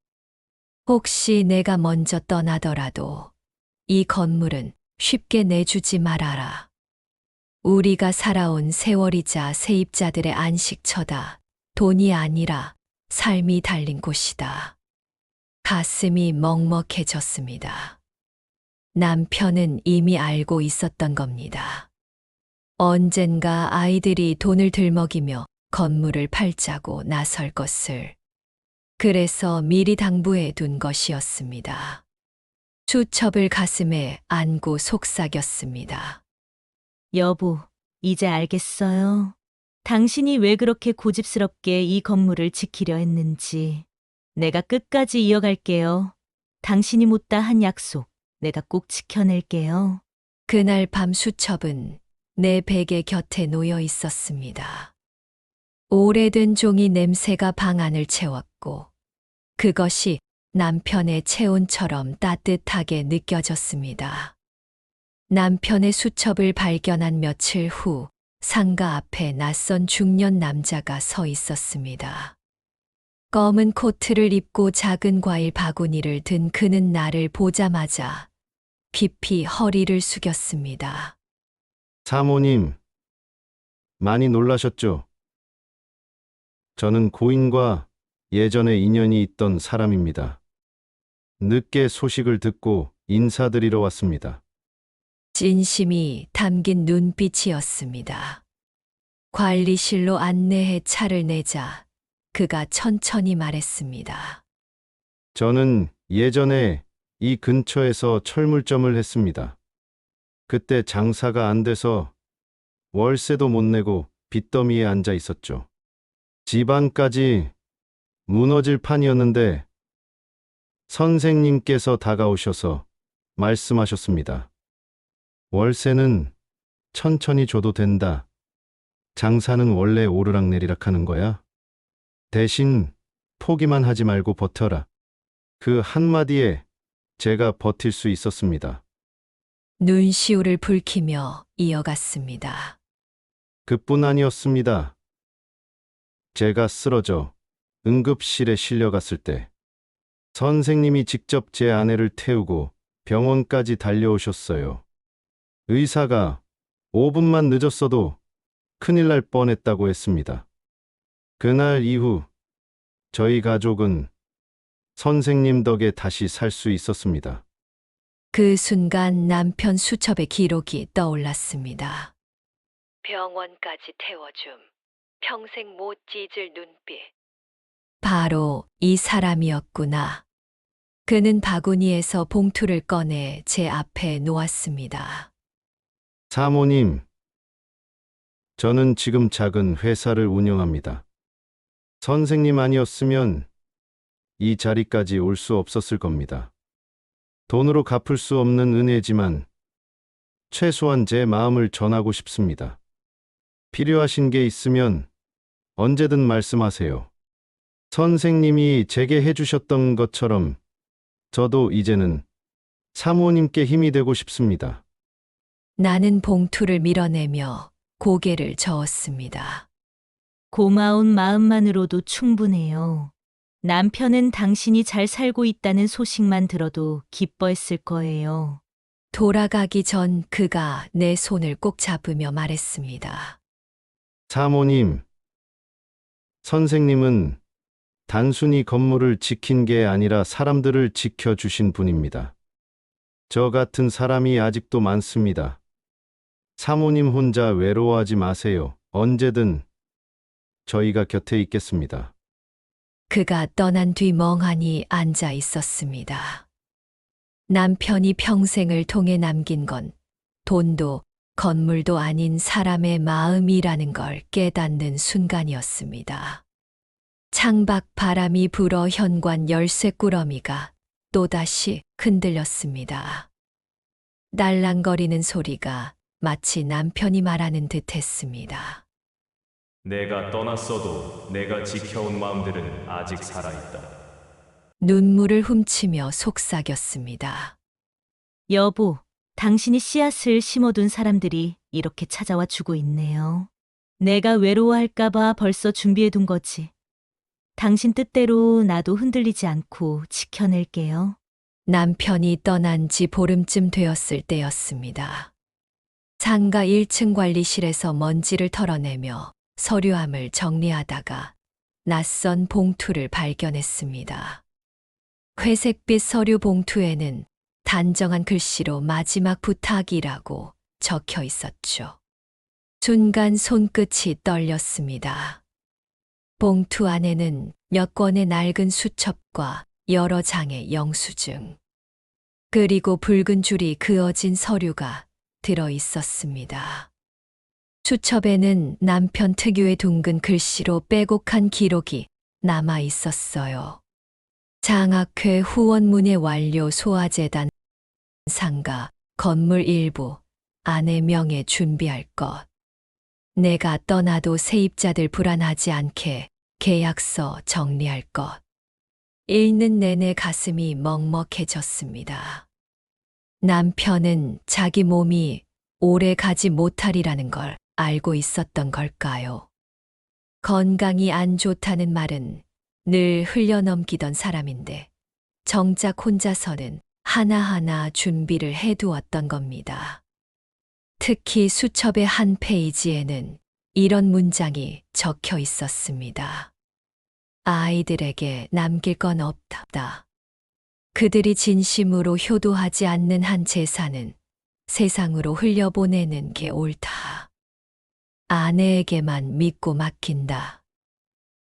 혹시 내가 먼저 떠나더라도 이 건물은 쉽게 내주지 말아라. 우리가 살아온 세월이자 세입자들의 안식처다. 돈이 아니라 삶이 달린 곳이다. 가슴이 먹먹해졌습니다. 남편은 이미 알고 있었던 겁니다. 언젠가 아이들이 돈을 들먹이며 건물을 팔자고 나설 것을. 그래서 미리 당부해 둔 것이었습니다. 수첩을 가슴에 안고 속삭였습니다. 여보, 이제 알겠어요. 당신이 왜 그렇게 고집스럽게 이 건물을 지키려 했는지. 내가 끝까지 이어갈게요. 당신이 묻다 한 약속, 내가 꼭 지켜낼게요. 그날 밤 수첩은 내 베개 곁에 놓여 있었습니다. 오래된 종이 냄새가 방 안을 채웠고 그것이 남편의 체온처럼 따뜻하게 느껴졌습니다. 남편의 수첩을 발견한 며칠 후 상가 앞에 낯선 중년 남자가 서 있었습니다. 검은 코트를 입고 작은 과일 바구니를 든 그는 나를 보자마자 깊이 허리를 숙였습니다. 사모님, 많이 놀라셨죠? 저는 고인과 예전에 인연이 있던 사람입니다. 늦게 소식을 듣고 인사드리러 왔습니다. 진심이 담긴 눈빛이었습니다. 관리실로 안내해 차를 내자 그가 천천히 말했습니다. 저는 예전에 이 근처에서 철물점을 했습니다. 그때 장사가 안 돼서 월세도 못 내고 빚더미에 앉아 있었죠. 집안까지 무너질 판이었는데 선생님께서 다가오셔서 말씀하셨습니다. 월세는 천천히 줘도 된다. 장사는 원래 오르락내리락 하는 거야. 대신 포기만 하지 말고 버텨라. 그 한마디에 제가 버틸 수 있었습니다. 눈시울을 붉히며 이어갔습니다. 그뿐 아니었습니다. 제가 쓰러져 응급실에 실려갔을 때 선생님이 직접 제 아내를 태우고 병원까지 달려오셨어요. 의사가 5분만 늦었어도 큰일 날 뻔했다고 했습니다. 그날 이후 저희 가족은 선생님 덕에 다시 살 수 있었습니다. 그 순간 남편 수첩의 기록이 떠올랐습니다. 병원까지 태워줌. 평생 못 잊을 눈빛. 바로 이 사람이었구나. 그는 바구니에서 봉투를 꺼내 제 앞에 놓았습니다. 사모님, 저는 지금 작은 회사를 운영합니다. 선생님 아니었으면 이 자리까지 올 수 없었을 겁니다. 돈으로 갚을 수 없는 은혜지만 최소한 제 마음을 전하고 싶습니다. 필요하신 게 있으면 언제든 말씀하세요. 선생님이 제게 해주셨던 것처럼 저도 이제는 사모님께 힘이 되고 싶습니다. 나는 봉투를 밀어내며 고개를 저었습니다. 고마운 마음만으로도 충분해요. 남편은 당신이 잘 살고 있다는 소식만 들어도 기뻐했을 거예요. 돌아가기 전 그가 내 손을 꼭 잡으며 말했습니다. 사모님, 선생님은 단순히 건물을 지킨 게 아니라 사람들을 지켜주신 분입니다. 저 같은 사람이 아직도 많습니다. 사모님 혼자 외로워하지 마세요. 언제든 저희가 곁에 있겠습니다. 그가 떠난 뒤 멍하니 앉아 있었습니다. 남편이 평생을 통해 남긴 건 돈도 건물도 아닌 사람의 마음이라는 걸 깨닫는 순간이었습니다. 창밖 바람이 불어 현관 열쇠꾸러미가 또다시 흔들렸습니다. 날랑거리는 소리가 마치 남편이 말하는 듯 했습니다. 내가 떠났어도 내가 지켜온 마음들은 아직 살아있다. 눈물을 훔치며 속삭였습니다. 여보, 당신이 씨앗을 심어둔 사람들이 이렇게 찾아와 주고 있네요. 내가 외로워할까봐 벌써 준비해둔 거지. 당신 뜻대로 나도 흔들리지 않고 지켜낼게요. 남편이 떠난 지 보름쯤 되었을 때였습니다. 상가 1층 관리실에서 먼지를 털어내며 서류함을 정리하다가 낯선 봉투를 발견했습니다. 회색빛 서류 봉투에는 단정한 글씨로 마지막 부탁이라고 적혀 있었죠. 순간 손끝이 떨렸습니다. 봉투 안에는 몇 권의 낡은 수첩과 여러 장의 영수증, 그리고 붉은 줄이 그어진 서류가 들어 있었습니다. 수첩에는 남편 특유의 둥근 글씨로 빼곡한 기록이 남아 있었어요. 장학회 후원문예 완료 소아재단 상가, 건물 일부, 아내 명에 준비할 것. 내가 떠나도 세입자들 불안하지 않게 계약서 정리할 것. 읽는 내내 가슴이 먹먹해졌습니다. 남편은 자기 몸이 오래 가지 못하리라는 걸 알고 있었던 걸까요? 건강이 안 좋다는 말은 늘 흘려넘기던 사람인데 정작 혼자서는 하나하나 준비를 해두었던 겁니다. 특히 수첩의 한 페이지에는 이런 문장이 적혀 있었습니다. 아이들에게 남길 건 없다. 그들이 진심으로 효도하지 않는 한 재산은 세상으로 흘려보내는 게 옳다. 아내에게만 믿고 맡긴다.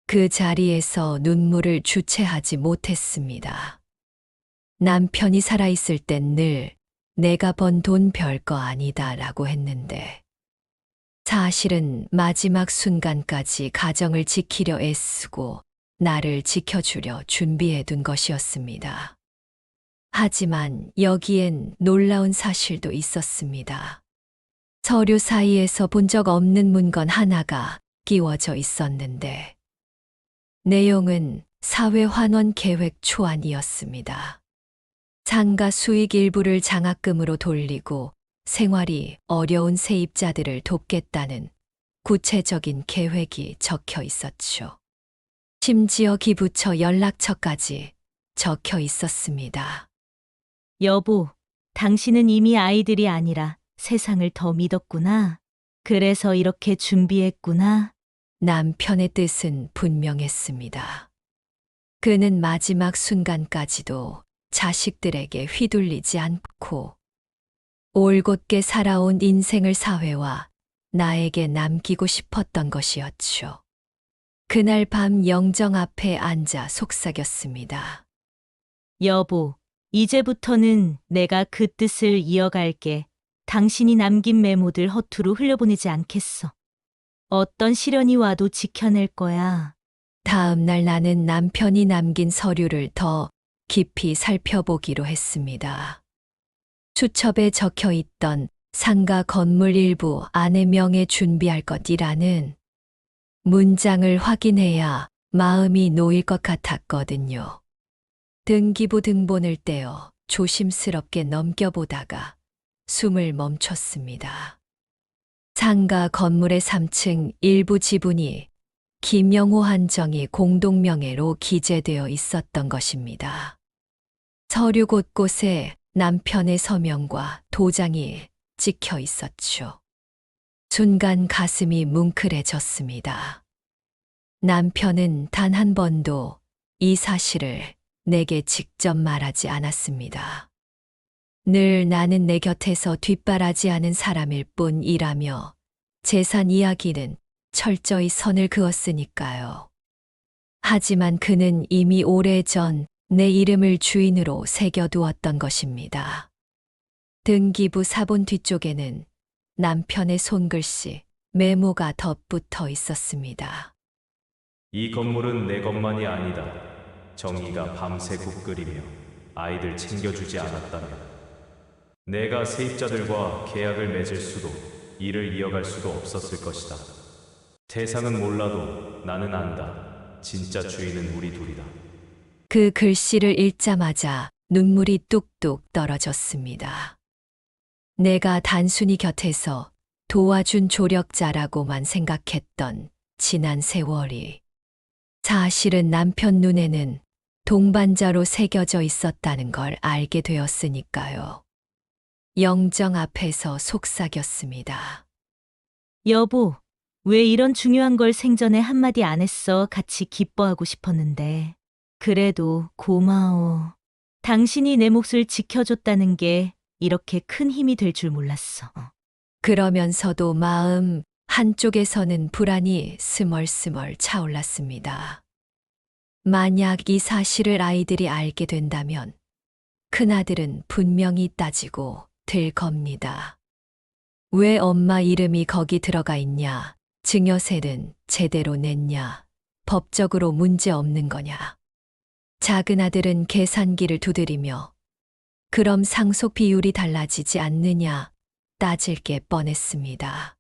그 자리에서 눈물을 주체하지 못했습니다. 남편이 살아있을 땐 늘 내가 번 돈 별거 아니다 라고 했는데 사실은 마지막 순간까지 가정을 지키려 애쓰고 나를 지켜주려 준비해둔 것이었습니다. 하지만 여기엔 놀라운 사실도 있었습니다. 서류 사이에서 본 적 없는 문건 하나가 끼워져 있었는데 내용은 사회환원 계획 초안이었습니다. 상가 수익 일부를 장학금으로 돌리고 생활이 어려운 세입자들을 돕겠다는 구체적인 계획이 적혀 있었죠. 심지어 기부처 연락처까지 적혀 있었습니다. 여보, 당신은 이미 아이들이 아니라 세상을 더 믿었구나. 그래서 이렇게 준비했구나. 남편의 뜻은 분명했습니다. 그는 마지막 순간까지도 자식들에게 휘둘리지 않고 올곧게 살아온 인생을 사회와 나에게 남기고 싶었던 것이었죠. 그날 밤 영정 앞에 앉아 속삭였습니다. 여보, 이제부터는 내가 그 뜻을 이어갈게. 당신이 남긴 메모들 허투루 흘려보내지 않겠어. 어떤 시련이 와도 지켜낼 거야. 다음 날 나는 남편이 남긴 서류를 더 깊이 살펴보기로 했습니다. 수첩에 적혀 있던 상가 건물 일부 아내 명에 준비할 것이라는 문장을 확인해야 마음이 놓일 것 같았거든요. 등기부 등본을 떼어 조심스럽게 넘겨보다가 숨을 멈췄습니다. 상가 건물의 3층 일부 지분이 김영호 한정이 공동명예로 기재되어 있었던 것입니다. 서류 곳곳에 남편의 서명과 도장이 찍혀 있었죠. 순간 가슴이 뭉클해졌습니다. 남편은 단 한 번도 이 사실을 내게 직접 말하지 않았습니다. 늘 나는 내 곁에서 뒷바라지하는 사람일 뿐이라며 재산 이야기는 철저히 선을 그었으니까요. 하지만 그는 이미 오래전 내 이름을 주인으로 새겨두었던 것입니다. 등기부 사본 뒤쪽에는 남편의 손글씨, 메모가 덧붙어 있었습니다. 이 건물은 내 것만이 아니다. 정의가 밤새 국 끓이며 아이들 챙겨주지 않았다면 내가 세입자들과 계약을 맺을 수도 일을 이어갈 수도 없었을 것이다. 세상은 몰라도 나는 안다. 진짜 주인은 우리 둘이다. 그 글씨를 읽자마자 눈물이 뚝뚝 떨어졌습니다. 내가 단순히 곁에서 도와준 조력자라고만 생각했던 지난 세월이 사실은 남편 눈에는 동반자로 새겨져 있었다는 걸 알게 되었으니까요. 영정 앞에서 속삭였습니다. 여보, 왜 이런 중요한 걸 생전에 한마디 안 했어? 같이 기뻐하고 싶었는데. 그래도 고마워. 당신이 내 몫을 지켜줬다는 게 이렇게 큰 힘이 될 줄 몰랐어. 그러면서도 마음 한쪽에서는 불안이 스멀스멀 차올랐습니다. 만약 이 사실을 아이들이 알게 된다면 큰아들은 분명히 따지고 들 겁니다. 왜 엄마 이름이 거기 들어가 있냐? 증여세는 제대로 냈냐? 법적으로 문제 없는 거냐? 작은 아들은 계산기를 두드리며 그럼 상속 비율이 달라지지 않느냐 따질 게 뻔했습니다.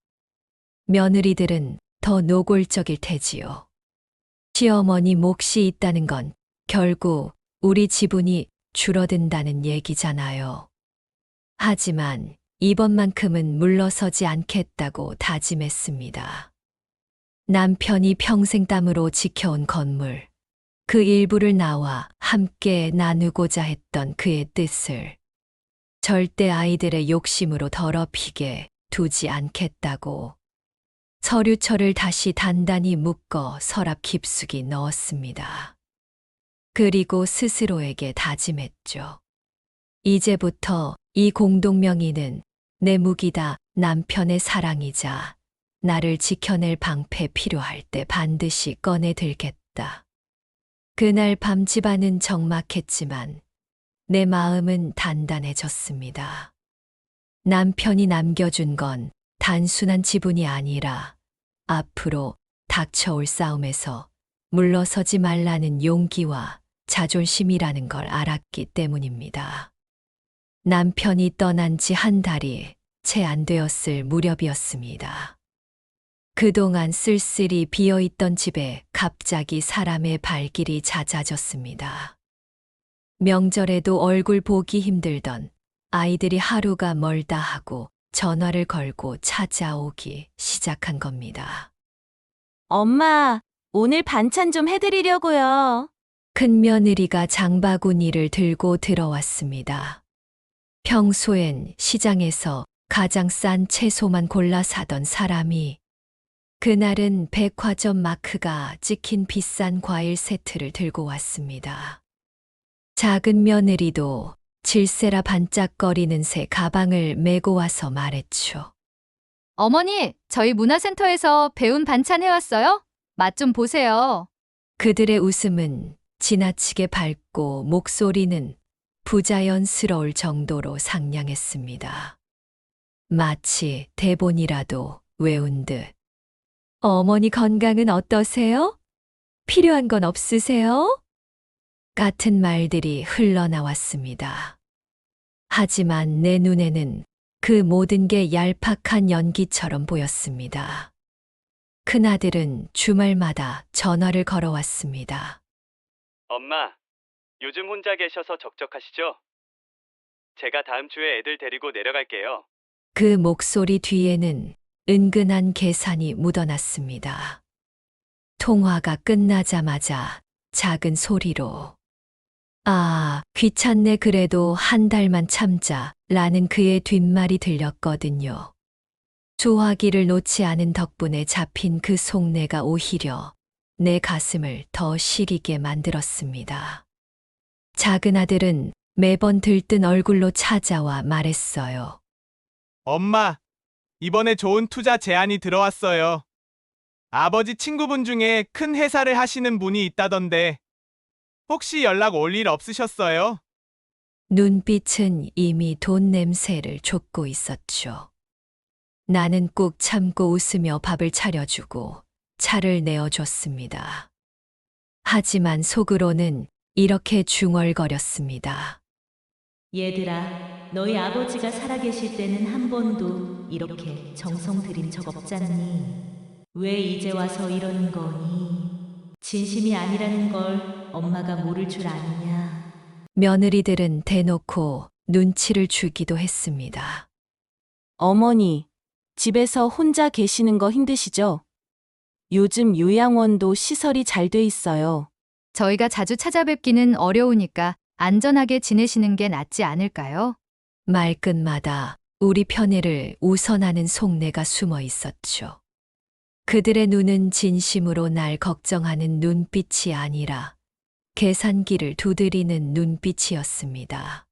며느리들은 더 노골적일 테지요. 시어머니 몫이 있다는 건 결국 우리 지분이 줄어든다는 얘기잖아요. 하지만 이번만큼은 물러서지 않겠다고 다짐했습니다. 남편이 평생 땀으로 지켜온 건물, 그 일부를 나와 함께 나누고자 했던 그의 뜻을 절대 아이들의 욕심으로 더럽히게 두지 않겠다고 서류철을 다시 단단히 묶어 서랍 깊숙이 넣었습니다. 그리고 스스로에게 다짐했죠. 이제부터 이 공동명의는 내 무기다. 남편의 사랑이자 나를 지켜낼 방패 필요할 때 반드시 꺼내 들겠다. 그날 밤 집안은 적막했지만 내 마음은 단단해졌습니다. 남편이 남겨준 건 단순한 지분이 아니라 앞으로 닥쳐올 싸움에서 물러서지 말라는 용기와 자존심이라는 걸 알았기 때문입니다. 남편이 떠난 지 한 달이 채 안 되었을 무렵이었습니다. 그동안 쓸쓸히 비어있던 집에 갑자기 사람의 발길이 잦아졌습니다. 명절에도 얼굴 보기 힘들던 아이들이 하루가 멀다 하고 전화를 걸고 찾아오기 시작한 겁니다. 엄마, 오늘 반찬 좀 해드리려고요. 큰 며느리가 장바구니를 들고 들어왔습니다. 평소엔 시장에서 가장 싼 채소만 골라 사던 사람이 그날은 백화점 마크가 찍힌 비싼 과일 세트를 들고 왔습니다. 작은 며느리도 질세라 반짝거리는 새 가방을 메고 와서 말했죠. 어머니, 저희 문화센터에서 배운 반찬 해왔어요? 맛 좀 보세요. 그들의 웃음은 지나치게 밝고 목소리는 부자연스러울 정도로 상냥했습니다. 마치 대본이라도 외운 듯. 어머니 건강은 어떠세요? 필요한 건 없으세요? 같은 말들이 흘러나왔습니다. 하지만 내 눈에는 그 모든 게 얄팍한 연기처럼 보였습니다. 큰아들은 주말마다 전화를 걸어왔습니다. 엄마, 요즘 혼자 계셔서 적적하시죠? 제가 다음 주에 애들 데리고 내려갈게요. 그 목소리 뒤에는 은근한 계산이 묻어났습니다. 통화가 끝나자마자 작은 소리로 아, 귀찮네 그래도 한 달만 참자 라는 그의 뒷말이 들렸거든요. 소화기를 놓지 않은 덕분에 잡힌 그 속내가 오히려 내 가슴을 더 시리게 만들었습니다. 작은 아들은 매번 들뜬 얼굴로 찾아와 말했어요. 엄마, 이번에 좋은 투자 제안이 들어왔어요. 아버지 친구분 중에 큰 회사를 하시는 분이 있다던데 혹시 연락 올 일 없으셨어요? 눈빛은 이미 돈 냄새를 쫓고 있었죠. 나는 꾹 참고 웃으며 밥을 차려주고 차를 내어줬습니다. 하지만 속으로는 이렇게 중얼거렸습니다. 얘들아, 너희 아버지가 살아계실 때는 한 번도 이렇게 정성 들인 적 없잖니. 왜 이제 와서 이러는 거니? 진심이 아니라는 걸 엄마가 모를 줄 아느냐. 며느리들은 대놓고 눈치를 주기도 했습니다. 어머니, 집에서 혼자 계시는 거 힘드시죠? 요즘 요양원도 시설이 잘 돼 있어요. 저희가 자주 찾아뵙기는 어려우니까 안전하게 지내시는 게 낫지 않을까요? 말끝마다 우리 편애를 우선하는 속내가 숨어 있었죠. 그들의 눈은 진심으로 날 걱정하는 눈빛이 아니라 계산기를 두드리는 눈빛이었습니다.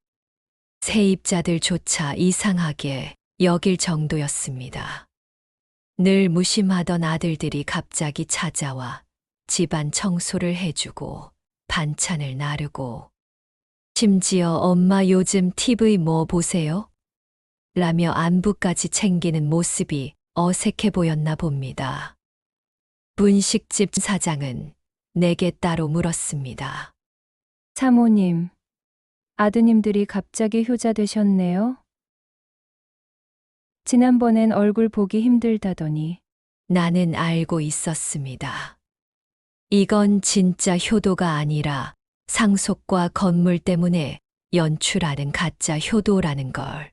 세입자들조차 이상하게 여길 정도였습니다. 늘 무심하던 아들들이 갑자기 찾아와 집안 청소를 해주고 반찬을 나르고 심지어 엄마 요즘 TV 뭐 보세요? 라며 안부까지 챙기는 모습이 어색해 보였나 봅니다. 분식집 사장은 내게 따로 물었습니다. 사모님, 아드님들이 갑자기 효자 되셨네요. 지난번엔 얼굴 보기 힘들다더니. 나는 알고 있었습니다. 이건 진짜 효도가 아니라 상속과 건물 때문에 연출하는 가짜 효도라는 걸.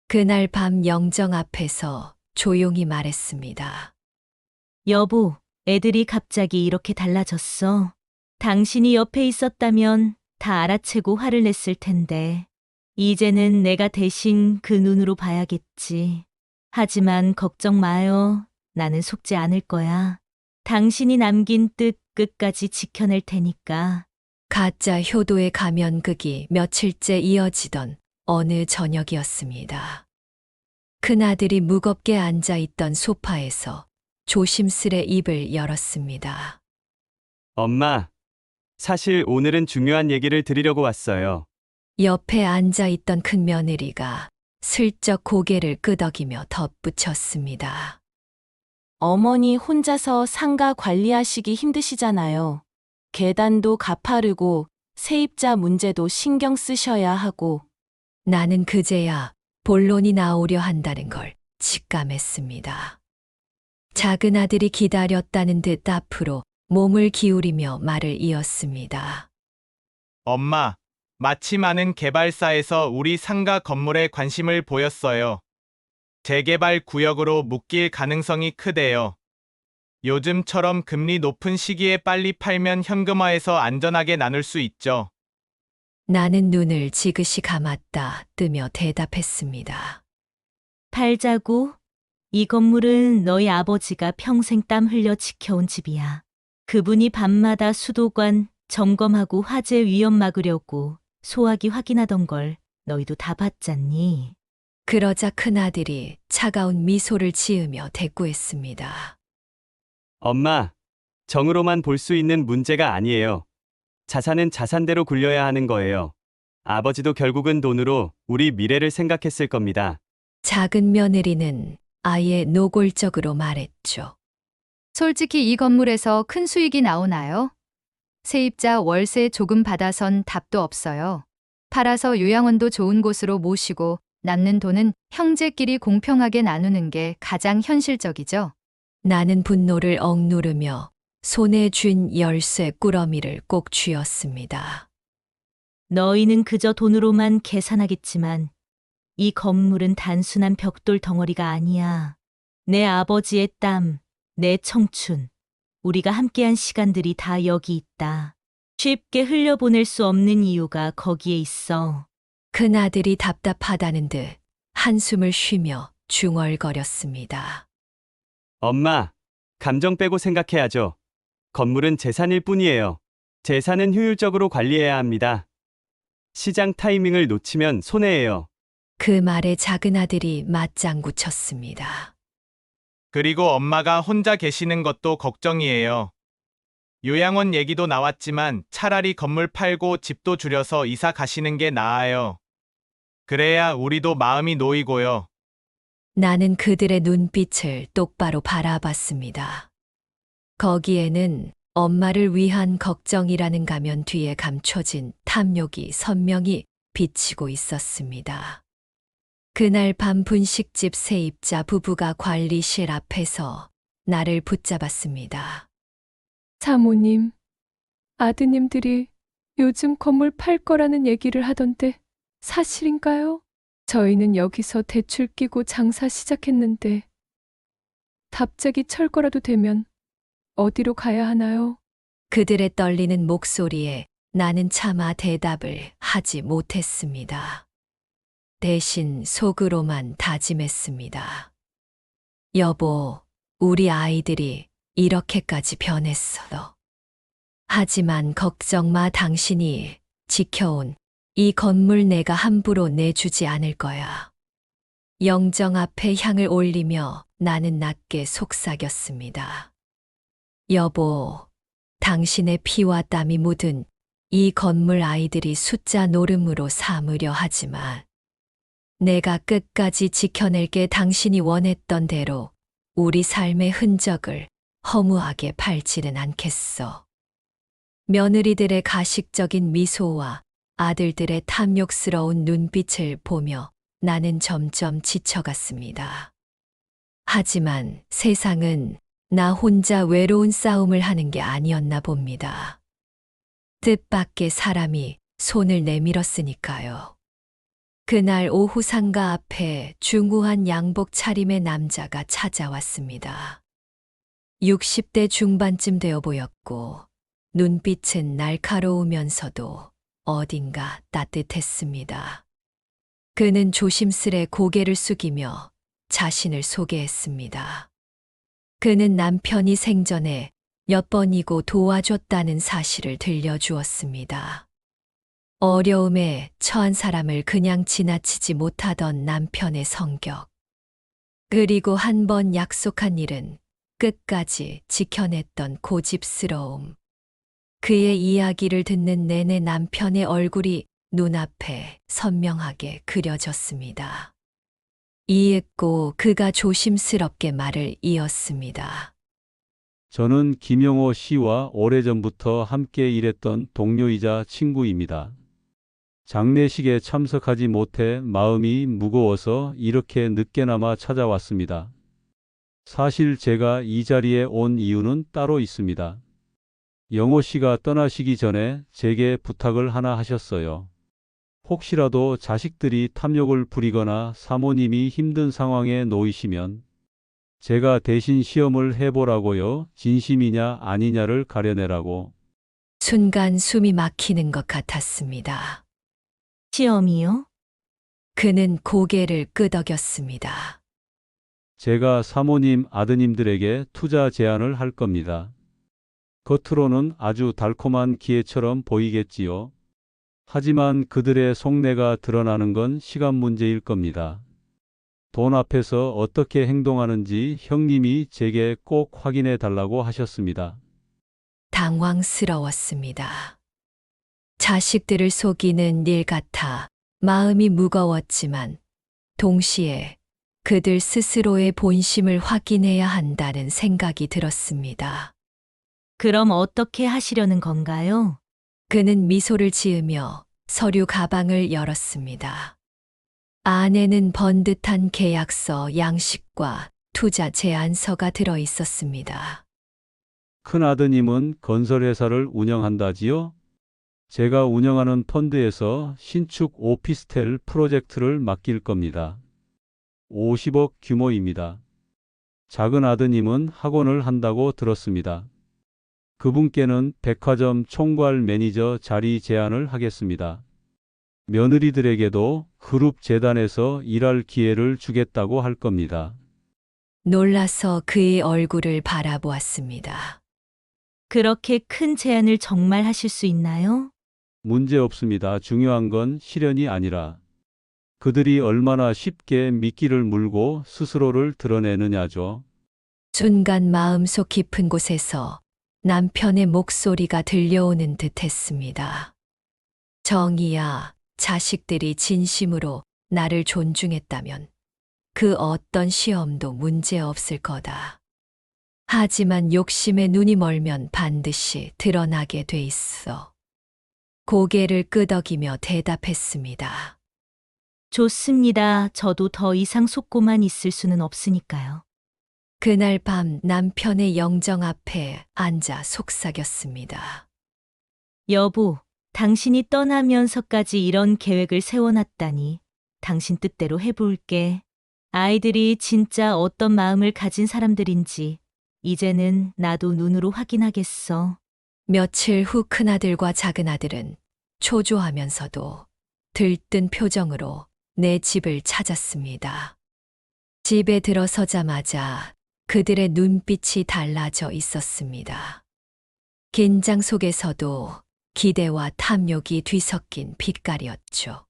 그날 밤 영정 앞에서 조용히 말했습니다. 여보, 애들이 갑자기 이렇게 달라졌어. 당신이 옆에 있었다면 다 알아채고 화를 냈을 텐데. 이제는 내가 대신 그 눈으로 봐야겠지. 하지만 걱정 마요. 나는 속지 않을 거야. 당신이 남긴 뜻 끝까지 지켜낼 테니까. 가짜 효도의 가면극이 며칠째 이어지던 어느 저녁이었습니다. 큰아들이 무겁게 앉아 있던 소파에서 조심스레 입을 열었습니다. 엄마, 사실 오늘은 중요한 얘기를 드리려고 왔어요. 옆에 앉아 있던 큰며느리가 슬쩍 고개를 끄덕이며 덧붙였습니다. 어머니 혼자서 상가 관리하시기 힘드시잖아요. 계단도 가파르고 세입자 문제도 신경 쓰셔야 하고. 나는 그제야 본론이 나오려 한다는 걸 직감했습니다. 작은 아들이 기다렸다는 듯 앞으로 몸을 기울이며 말을 이었습니다. 엄마, 마치 많은 개발사에서 우리 상가 건물에 관심을 보였어요. 재개발 구역으로 묶일 가능성이 크대요. 요즘처럼 금리 높은 시기에 빨리 팔면 현금화해서 안전하게 나눌 수 있죠. 나는 눈을 지그시 감았다 뜨며 대답했습니다. 팔자고? 이 건물은 너희 아버지가 평생 땀 흘려 지켜온 집이야. 그분이 밤마다 수도관 점검하고 화재 위험 막으려고 소화기 확인하던 걸 너희도 다 봤잖니. 그러자 큰아들이 차가운 미소를 지으며 대꾸했습니다. 엄마, 정으로만 볼 수 있는 문제가 아니에요. 자산은 자산대로 굴려야 하는 거예요. 아버지도 결국은 돈으로 우리 미래를 생각했을 겁니다. 작은 며느리는 아예 노골적으로 말했죠. 솔직히 이 건물에서 큰 수익이 나오나요? 세입자 월세 조금 받아선 답도 없어요. 팔아서 요양원도 좋은 곳으로 모시고 남는 돈은 형제끼리 공평하게 나누는 게 가장 현실적이죠. 나는 분노를 억누르며 손에 쥔 열쇠 꾸러미를 꼭 쥐었습니다. 너희는 그저 돈으로만 계산하겠지만 이 건물은 단순한 벽돌 덩어리가 아니야. 내 아버지의 땀, 내 청춘, 우리가 함께한 시간들이 다 여기 있다. 쉽게 흘려보낼 수 없는 이유가 거기에 있어. 큰아들이 답답하다는 듯 한숨을 쉬며 중얼거렸습니다. 엄마, 감정 빼고 생각해야죠. 건물은 재산일 뿐이에요. 재산은 효율적으로 관리해야 합니다. 시장 타이밍을 놓치면 손해예요. 그 말에 작은 아들이 맞장구 쳤습니다. 그리고 엄마가 혼자 계시는 것도 걱정이에요. 요양원 얘기도 나왔지만 차라리 건물 팔고 집도 줄여서 이사 가시는 게 나아요. 그래야 우리도 마음이 놓이고요. 나는 그들의 눈빛을 똑바로 바라봤습니다. 거기에는 엄마를 위한 걱정이라는 가면 뒤에 감춰진 탐욕이 선명히 비치고 있었습니다. 그날 밤 분식집 세입자 부부가 관리실 앞에서 나를 붙잡았습니다. 사모님, 아드님들이 요즘 건물 팔 거라는 얘기를 하던데 사실인가요? 저희는 여기서 대출 끼고 장사 시작했는데 갑자기 철거라도 되면 어디로 가야 하나요? 그들의 떨리는 목소리에 나는 차마 대답을 하지 못했습니다. 대신 속으로만 다짐했습니다. 여보, 우리 아이들이 이렇게까지 변했어. 하지만 걱정 마, 당신이 지켜온 이 건물 내가 함부로 내주지 않을 거야. 영정 앞에 향을 올리며 나는 낮게 속삭였습니다. 여보, 당신의 피와 땀이 묻은 이 건물 아이들이 숫자 노름으로 삼으려 하지만 내가 끝까지 지켜낼게. 당신이 원했던 대로 우리 삶의 흔적을 허무하게 밟지는 않겠어. 며느리들의 가식적인 미소와 아들들의 탐욕스러운 눈빛을 보며 나는 점점 지쳐갔습니다. 하지만 세상은 나 혼자 외로운 싸움을 하는 게 아니었나 봅니다. 뜻밖의 사람이 손을 내밀었으니까요. 그날 오후 상가 앞에 중후한 양복 차림의 남자가 찾아왔습니다. 60대 중반쯤 되어 보였고 눈빛은 날카로우면서도 어딘가 따뜻했습니다. 그는 조심스레 고개를 숙이며 자신을 소개했습니다. 그는 남편이 생전에 몇 번이고 도와줬다는 사실을 들려주었습니다. 어려움에 처한 사람을 그냥 지나치지 못하던 남편의 성격. 그리고 한 번 약속한 일은 끝까지 지켜냈던 고집스러움. 그의 이야기를 듣는 내내 남편의 얼굴이 눈앞에 선명하게 그려졌습니다. 이윽고 그가 조심스럽게 말을 이었습니다. 저는 김영호 씨와 오래전부터 함께 일했던 동료이자 친구입니다. 장례식에 참석하지 못해 마음이 무거워서 이렇게 늦게나마 찾아왔습니다. 사실 제가 이 자리에 온 이유는 따로 있습니다. 영호 씨가 떠나시기 전에 제게 부탁을 하나 하셨어요. 혹시라도 자식들이 탐욕을 부리거나 사모님이 힘든 상황에 놓이시면 제가 대신 시험을 해보라고요. 진심이냐 아니냐를 가려내라고. 순간 숨이 막히는 것 같았습니다. 시험이요? 그는 고개를 끄덕였습니다. 제가 사모님 아드님들에게 투자 제안을 할 겁니다. 겉으로는 아주 달콤한 기회처럼 보이겠지요. 하지만 그들의 속내가 드러나는 건 시간 문제일 겁니다. 돈 앞에서 어떻게 행동하는지 형님이 제게 꼭 확인해 달라고 하셨습니다. 당황스러웠습니다. 자식들을 속이는 일 같아 마음이 무거웠지만 동시에 그들 스스로의 본심을 확인해야 한다는 생각이 들었습니다. 그럼 어떻게 하시려는 건가요? 그는 미소를 지으며 서류 가방을 열었습니다. 안에는 번듯한 계약서 양식과 투자 제안서가 들어 있었습니다. 큰아드님은 건설회사를 운영한다지요? 제가 운영하는 펀드에서 신축 오피스텔 프로젝트를 맡길 겁니다. 50억 규모입니다. 작은 아드님은 학원을 한다고 들었습니다. 그분께는 백화점 총괄 매니저 자리 제안을 하겠습니다. 며느리들에게도 그룹 재단에서 일할 기회를 주겠다고 할 겁니다. 놀라서 그의 얼굴을 바라보았습니다. 그렇게 큰 제안을 정말 하실 수 있나요? 문제 없습니다. 중요한 건 실현이 아니라 그들이 얼마나 쉽게 미끼를 물고 스스로를 드러내느냐죠. 순간 마음속 깊은 곳에서 남편의 목소리가 들려오는 듯 했습니다. 정이야, 자식들이 진심으로 나를 존중했다면 그 어떤 시험도 문제 없을 거다. 하지만 욕심에 눈이 멀면 반드시 드러나게 돼 있어. 고개를 끄덕이며 대답했습니다. 좋습니다. 저도 더 이상 속고만 있을 수는 없으니까요. 그날 밤 남편의 영정 앞에 앉아 속삭였습니다. 여보, 당신이 떠나면서까지 이런 계획을 세워놨다니 당신 뜻대로 해볼게. 아이들이 진짜 어떤 마음을 가진 사람들인지 이제는 나도 눈으로 확인하겠어. 며칠 후 큰아들과 작은아들은 초조하면서도 들뜬 표정으로 내 집을 찾았습니다. 집에 들어서자마자 그들의 눈빛이 달라져 있었습니다. 긴장 속에서도 기대와 탐욕이 뒤섞인 빛깔이었죠.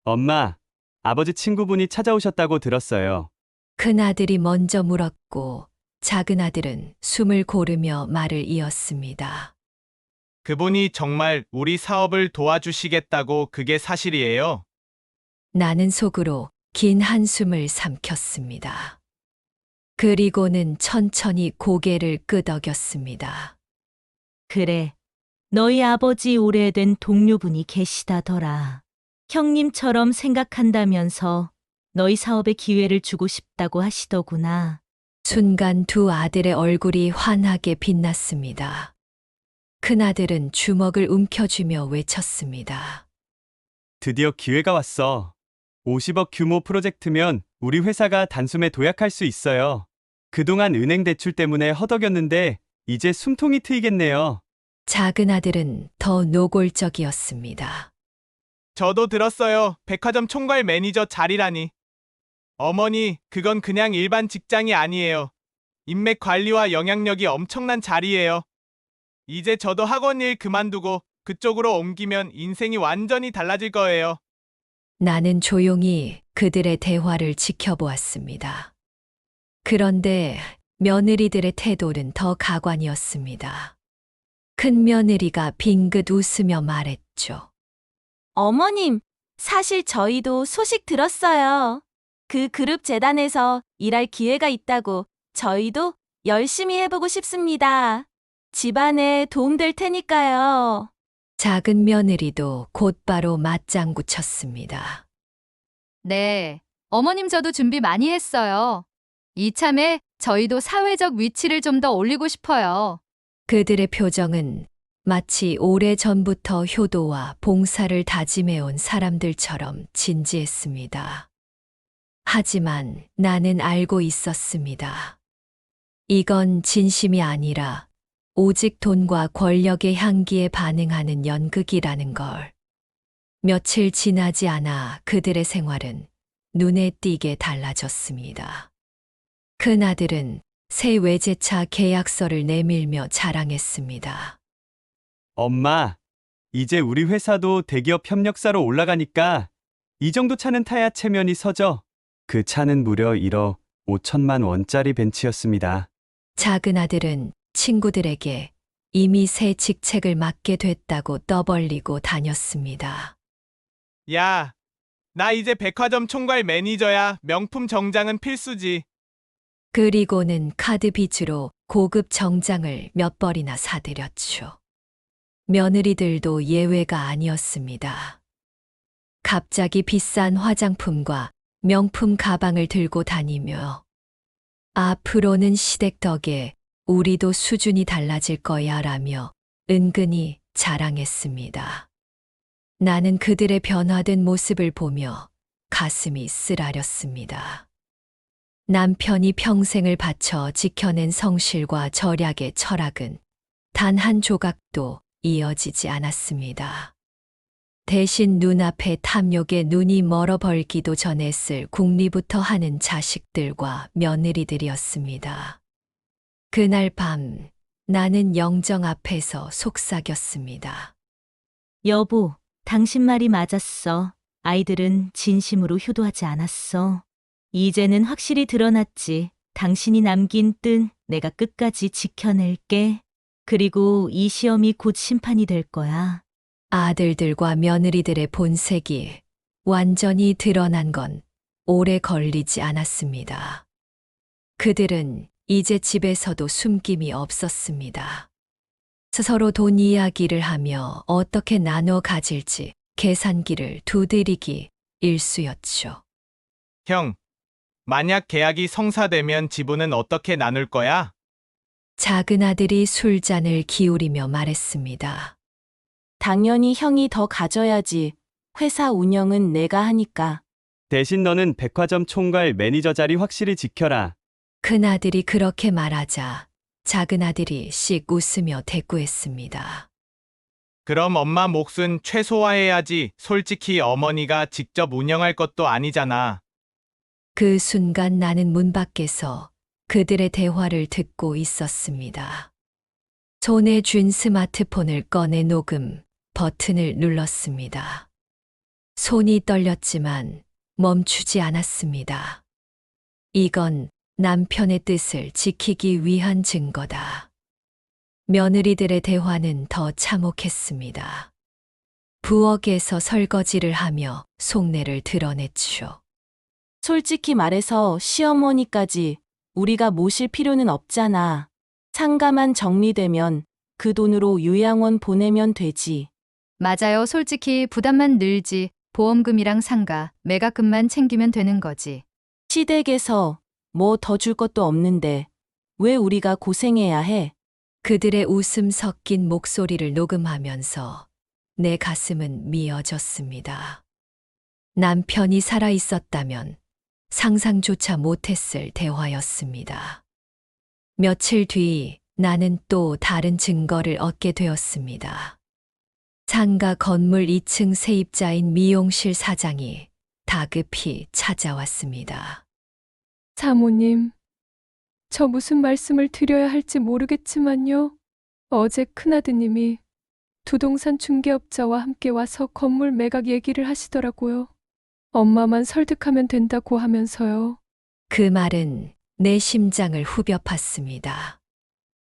엄마, 아버지 친구분이 찾아오셨다고 들었어요. 큰아들이 먼저 물었고 작은아들은 숨을 고르며 말을 이었습니다. 그분이 정말 우리 사업을 도와주시겠다고 그게 사실이에요? 나는 속으로 긴 한숨을 삼켰습니다. 그리고는 천천히 고개를 끄덕였습니다. 그래, 너희 아버지 오래된 동료분이 계시다더라. 형님처럼 생각한다면서 너희 사업에 기회를 주고 싶다고 하시더구나. 순간 두 아들의 얼굴이 환하게 빛났습니다. 큰아들은 주먹을 움켜쥐며 외쳤습니다. 드디어 기회가 왔어. 50억 규모 프로젝트면 우리 회사가 단숨에 도약할 수 있어요. 그동안 은행 대출 때문에 허덕였는데 이제 숨통이 트이겠네요. 작은 아들은 더 노골적이었습니다. 저도 들었어요. 백화점 총괄 매니저 자리라니. 어머니, 그건 그냥 일반 직장이 아니에요. 인맥 관리와 영향력이 엄청난 자리예요. 이제 저도 학원 일 그만두고 그쪽으로 옮기면 인생이 완전히 달라질 거예요. 나는 조용히 그들의 대화를 지켜보았습니다. 그런데 며느리들의 태도는 더 가관이었습니다. 큰 며느리가 빙긋 웃으며 말했죠. 어머님, 사실 저희도 소식 들었어요. 그 그룹 재단에서 일할 기회가 있다고 저희도 열심히 해보고 싶습니다. 집안에 도움될 테니까요. 작은 며느리도 곧바로 맞장구 쳤습니다. 네, 어머님 저도 준비 많이 했어요. 이참에 저희도 사회적 위치를 좀 더 올리고 싶어요. 그들의 표정은 마치 오래전부터 효도와 봉사를 다짐해온 사람들처럼 진지했습니다. 하지만 나는 알고 있었습니다. 이건 진심이 아니라 오직 돈과 권력의 향기에 반응하는 연극이라는 걸. 며칠 지나지 않아 그들의 생활은 눈에 띄게 달라졌습니다. 큰아들은 새 외제차 계약서를 내밀며 자랑했습니다. 엄마, 이제 우리 회사도 대기업 협력사로 올라가니까 이 정도 차는 타야 체면이 서죠. 그 차는 무려 1억 5천만 원짜리 벤츠였습니다. 작은 아들은 친구들에게 이미 새 직책을 맡게 됐다고 떠벌리고 다녔습니다. 야, 나 이제 백화점 총괄 매니저야. 명품 정장은 필수지. 그리고는 카드 빚으로 고급 정장을 몇 벌이나 사들였죠. 며느리들도 예외가 아니었습니다. 갑자기 비싼 화장품과 명품 가방을 들고 다니며 앞으로는 시댁 덕에 우리도 수준이 달라질 거야 라며 은근히 자랑했습니다. 나는 그들의 변화된 모습을 보며 가슴이 쓰라렸습니다. 남편이 평생을 바쳐 지켜낸 성실과 절약의 철학은 단 한 조각도 이어지지 않았습니다. 대신 눈앞에 탐욕에 눈이 멀어 벌기도 전했을 궁리부터 하는 자식들과 며느리들이었습니다. 그날 밤 나는 영정 앞에서 속삭였습니다. 여보, 당신 말이 맞았어. 아이들은 진심으로 효도하지 않았어. 이제는 확실히 드러났지. 당신이 남긴 뜻 내가 끝까지 지켜낼게. 그리고 이 시험이 곧 심판이 될 거야. 아들들과 며느리들의 본색이 완전히 드러난 건 오래 걸리지 않았습니다. 그들은 이제 집에서도 숨김이 없었습니다. 서로 돈 이야기를 하며 어떻게 나눠 가질지 계산기를 두드리기 일쑤였죠. 형, 만약 계약이 성사되면 지분은 어떻게 나눌 거야? 작은 아들이 술잔을 기울이며 말했습니다. 당연히 형이 더 가져야지. 회사 운영은 내가 하니까. 대신 너는 백화점 총괄 매니저 자리 확실히 지켜라. 큰아들이 그렇게 말하자 작은 아들이 씩 웃으며 대꾸했습니다. 그럼 엄마 몫은 최소화해야지. 솔직히 어머니가 직접 운영할 것도 아니잖아. 그 순간 나는 문 밖에서 그들의 대화를 듣고 있었습니다. 손에 쥔 스마트폰을 꺼내 녹음 버튼을 눌렀습니다. 손이 떨렸지만 멈추지 않았습니다. 이건 남편의 뜻을 지키기 위한 증거다. 며느리들의 대화는 더 참혹했습니다. 부엌에서 설거지를 하며 속내를 드러냈죠. 솔직히 말해서 시어머니까지 우리가 모실 필요는 없잖아. 상가만 정리되면 그 돈으로 요양원 보내면 되지. 맞아요. 솔직히 부담만 늘지. 보험금이랑 상가, 매각금만 챙기면 되는 거지. 시댁에서 뭐 더 줄 것도 없는데 왜 우리가 고생해야 해? 그들의 웃음 섞인 목소리를 녹음하면서 내 가슴은 미어졌습니다. 남편이 살아 있었다면 상상조차 못했을 대화였습니다. 며칠 뒤 나는 또 다른 증거를 얻게 되었습니다. 상가 건물 2층 세입자인 미용실 사장이 다급히 찾아왔습니다. 사모님, 저 무슨 말씀을 드려야 할지 모르겠지만요. 어제 큰아드님이 부동산 중개업자와 함께 와서 건물 매각 얘기를 하시더라고요. 엄마만 설득하면 된다고 하면서요. 그 말은 내 심장을 후벼 팠습니다.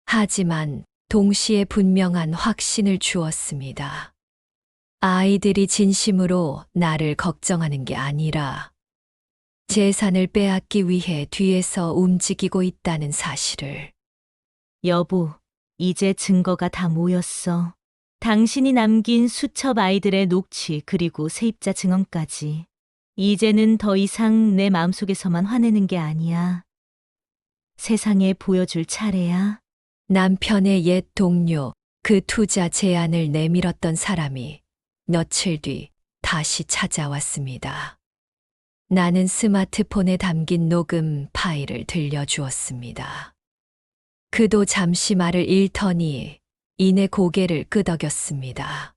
하지만 동시에 분명한 확신을 주었습니다. 아이들이 진심으로 나를 걱정하는 게 아니라 재산을 빼앗기 위해 뒤에서 움직이고 있다는 사실을. 여보, 이제 증거가 다 모였어. 당신이 남긴 수첩 아이들의 녹취 그리고 세입자 증언까지. 이제는 더 이상 내 마음속에서만 화내는 게 아니야. 세상에 보여줄 차례야. 남편의 옛 동료, 그 투자 제안을 내밀었던 사람이 며칠 뒤 다시 찾아왔습니다. 나는 스마트폰에 담긴 녹음 파일을 들려주었습니다. 그도 잠시 말을 잃더니 이내 고개를 끄덕였습니다.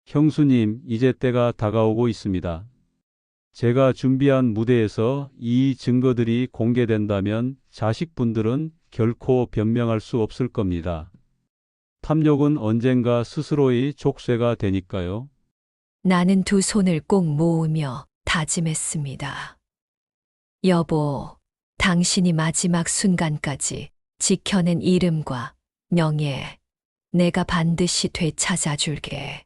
형수님, 이제 때가 다가오고 있습니다. 제가 준비한 무대에서 이 증거들이 공개된다면 자식분들은 결코 변명할 수 없을 겁니다. 탐욕은 언젠가 스스로의 족쇄가 되니까요. 나는 두 손을 꼭 모으며 다짐했습니다. 여보, 당신이 마지막 순간까지 지켜낸 이름과 명예, 내가 반드시 되찾아줄게.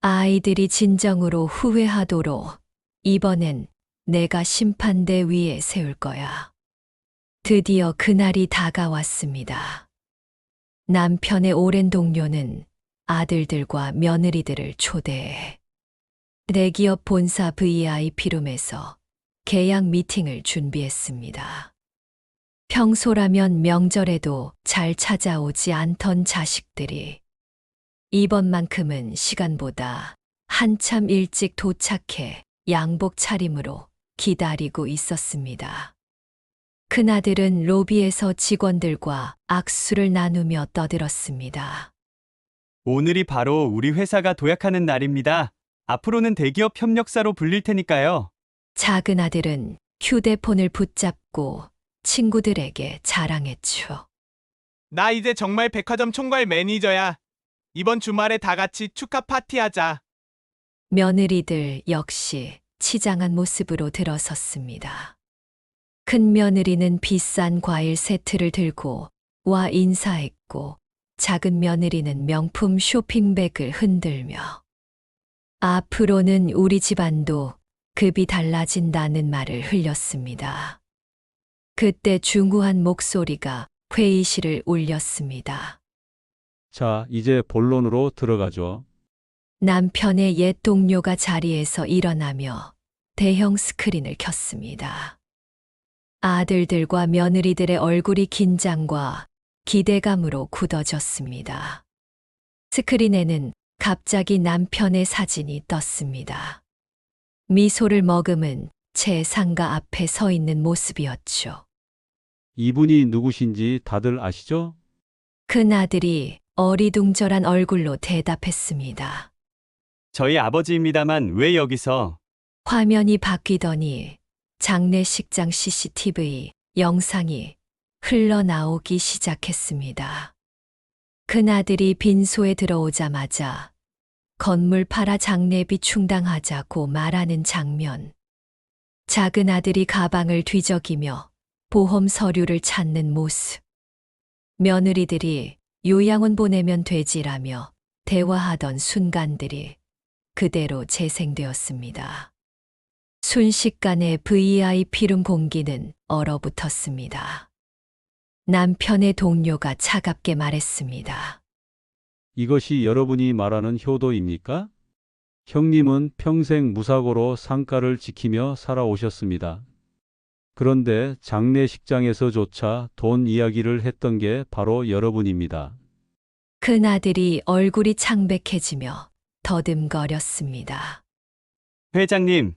아이들이 진정으로 후회하도록 이번엔 내가 심판대 위에 세울 거야. 드디어 그날이 다가왔습니다. 남편의 오랜 동료는 아들들과 며느리들을 초대해 대기업 본사 VIP룸에서 계약 미팅을 준비했습니다. 평소라면 명절에도 잘 찾아오지 않던 자식들이 이번만큼은 시간보다 한참 일찍 도착해 양복 차림으로 기다리고 있었습니다. 큰아들은 로비에서 직원들과 악수를 나누며 떠들었습니다. 오늘이 바로 우리 회사가 도약하는 날입니다. 앞으로는 대기업 협력사로 불릴 테니까요. 작은 아들은 휴대폰을 붙잡고 친구들에게 자랑했죠. 나 이제 정말 백화점 총괄 매니저야. 이번 주말에 다 같이 축하 파티하자. 며느리들 역시 치장한 모습으로 들어섰습니다. 큰 며느리는 비싼 과일 세트를 들고 와 인사했고, 작은 며느리는 명품 쇼핑백을 흔들며 앞으로는 우리 집안도 급이 달라진다는 말을 흘렸습니다. 그때 중후한 목소리가 회의실을 울렸습니다. 자, 이제 본론으로 들어가죠. 남편의 옛 동료가 자리에서 일어나며 대형 스크린을 켰습니다. 아들들과 며느리들의 얼굴이 긴장과 기대감으로 굳어졌습니다. 스크린에는 갑자기 남편의 사진이 떴습니다. 미소를 머금은 채 상가 앞에 서 있는 모습이었죠. 이분이 누구신지 다들 아시죠? 큰아들이 어리둥절한 얼굴로 대답했습니다. 저희 아버지입니다만 왜 여기서? 화면이 바뀌더니 장례식장 CCTV 영상이 흘러나오기 시작했습니다. 큰아들이 빈소에 들어오자마자 건물 팔아 장례비 충당하자고 말하는 장면. 작은 아들이 가방을 뒤적이며 보험 서류를 찾는 모습. 며느리들이 요양원 보내면 되지라며 대화하던 순간들이 그대로 재생되었습니다. 순식간에 VIP룸 공기는 얼어붙었습니다. 남편의 동료가 차갑게 말했습니다. 이것이 여러분이 말하는 효도입니까? 형님은 평생 무사고로 상가를 지키며 살아오셨습니다. 그런데 장례식장에서조차 돈 이야기를 했던 게 바로 여러분입니다. 큰아들이 얼굴이 창백해지며 더듬거렸습니다. 회장님,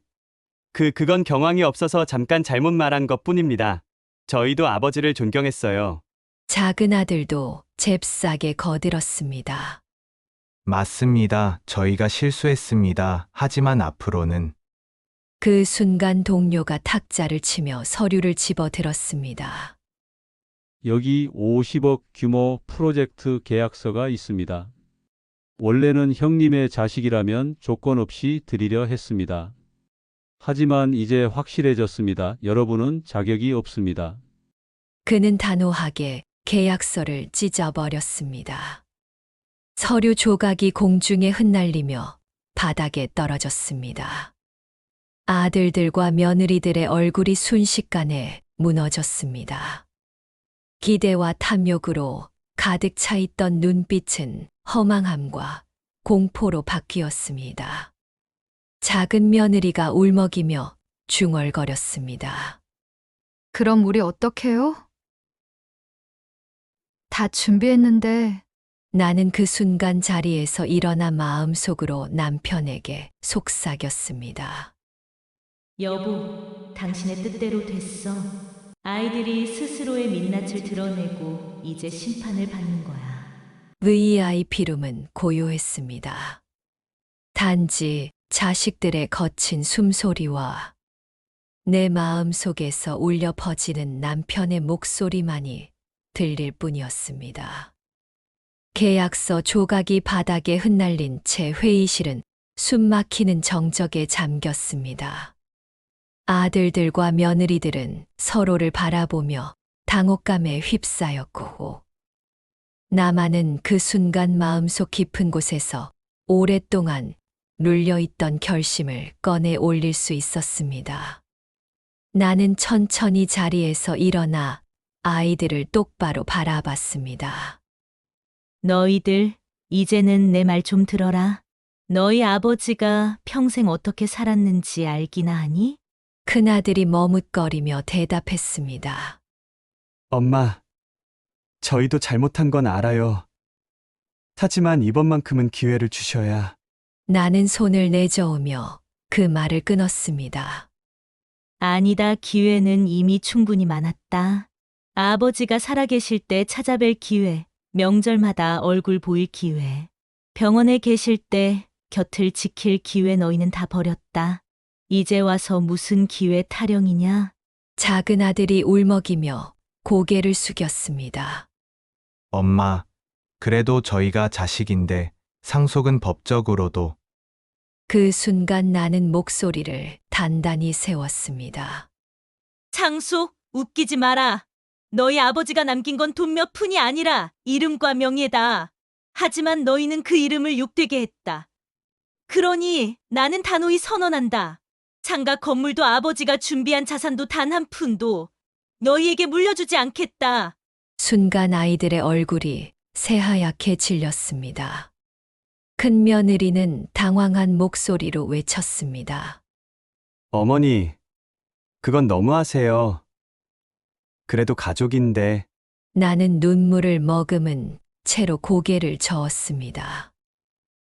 그건 경황이 없어서 잠깐 잘못 말한 것 뿐입니다. 저희도 아버지를 존경했어요. 작은 아들도 잽싸게 거들었습니다. 맞습니다. 저희가 실수했습니다. 하지만 앞으로는 그 순간 동료가 탁자를 치며 서류를 집어들었습니다. 여기 50억 규모 프로젝트 계약서가 있습니다. 원래는 형님의 자식이라면 조건 없이 드리려 했습니다. 하지만 이제 확실해졌습니다. 여러분은 자격이 없습니다. 그는 단호하게 계약서를 찢어버렸습니다. 서류 조각이 공중에 흩날리며 바닥에 떨어졌습니다. 아들들과 며느리들의 얼굴이 순식간에 무너졌습니다. 기대와 탐욕으로 가득 차 있던 눈빛은 허망함과 공포로 바뀌었습니다. 작은 며느리가 울먹이며 중얼거렸습니다. 그럼 우리 어떡해요? 다 준비했는데. 나는 그 순간 자리에서 일어나 마음속으로 남편에게 속삭였습니다. 여보, 당신의 뜻대로 됐어. 아이들이 스스로의 민낯을 드러내고 이제 심판을 받는 거야. VIP룸은 고요했습니다. 단지 자식들의 거친 숨소리와 내 마음 속에서 울려 퍼지는 남편의 목소리만이 들릴 뿐이었습니다. 계약서 조각이 바닥에 흩날린 채 회의실은 숨막히는 정적에 잠겼습니다. 아들들과 며느리들은 서로를 바라보며 당혹감에 휩싸였고, 나만은 그 순간 마음속 깊은 곳에서 오랫동안 눌려있던 결심을 꺼내 올릴 수 있었습니다. 나는 천천히 자리에서 일어나 아이들을 똑바로 바라봤습니다. 너희들, 이제는 내 말 좀 들어라. 너희 아버지가 평생 어떻게 살았는지 알기나 하니? 큰아들이 머뭇거리며 대답했습니다. 엄마, 저희도 잘못한 건 알아요. 하지만 이번만큼은 기회를 주셔야. 나는 손을 내저으며 그 말을 끊었습니다. 아니다, 기회는 이미 충분히 많았다. 아버지가 살아계실 때 찾아뵐 기회, 명절마다 얼굴 보일 기회, 병원에 계실 때 곁을 지킬 기회 너희는 다 버렸다. 이제 와서 무슨 기회 타령이냐? 작은 아들이 울먹이며 고개를 숙였습니다. 엄마, 그래도 저희가 자식인데 상속은 법적으로도. 그 순간 나는 목소리를 단단히 세웠습니다. 상속, 웃기지 마라. 너희 아버지가 남긴 건 돈 몇 푼이 아니라 이름과 명예다. 하지만 너희는 그 이름을 욕되게 했다. 그러니 나는 단호히 선언한다. 창가 건물도 아버지가 준비한 자산도 단 한 푼도 너희에게 물려주지 않겠다. 순간 아이들의 얼굴이 새하얗게 질렸습니다. 큰 며느리는 당황한 목소리로 외쳤습니다. 어머니, 그건 너무하세요. 그래도 가족인데. 나는 눈물을 머금은 채로 고개를 저었습니다.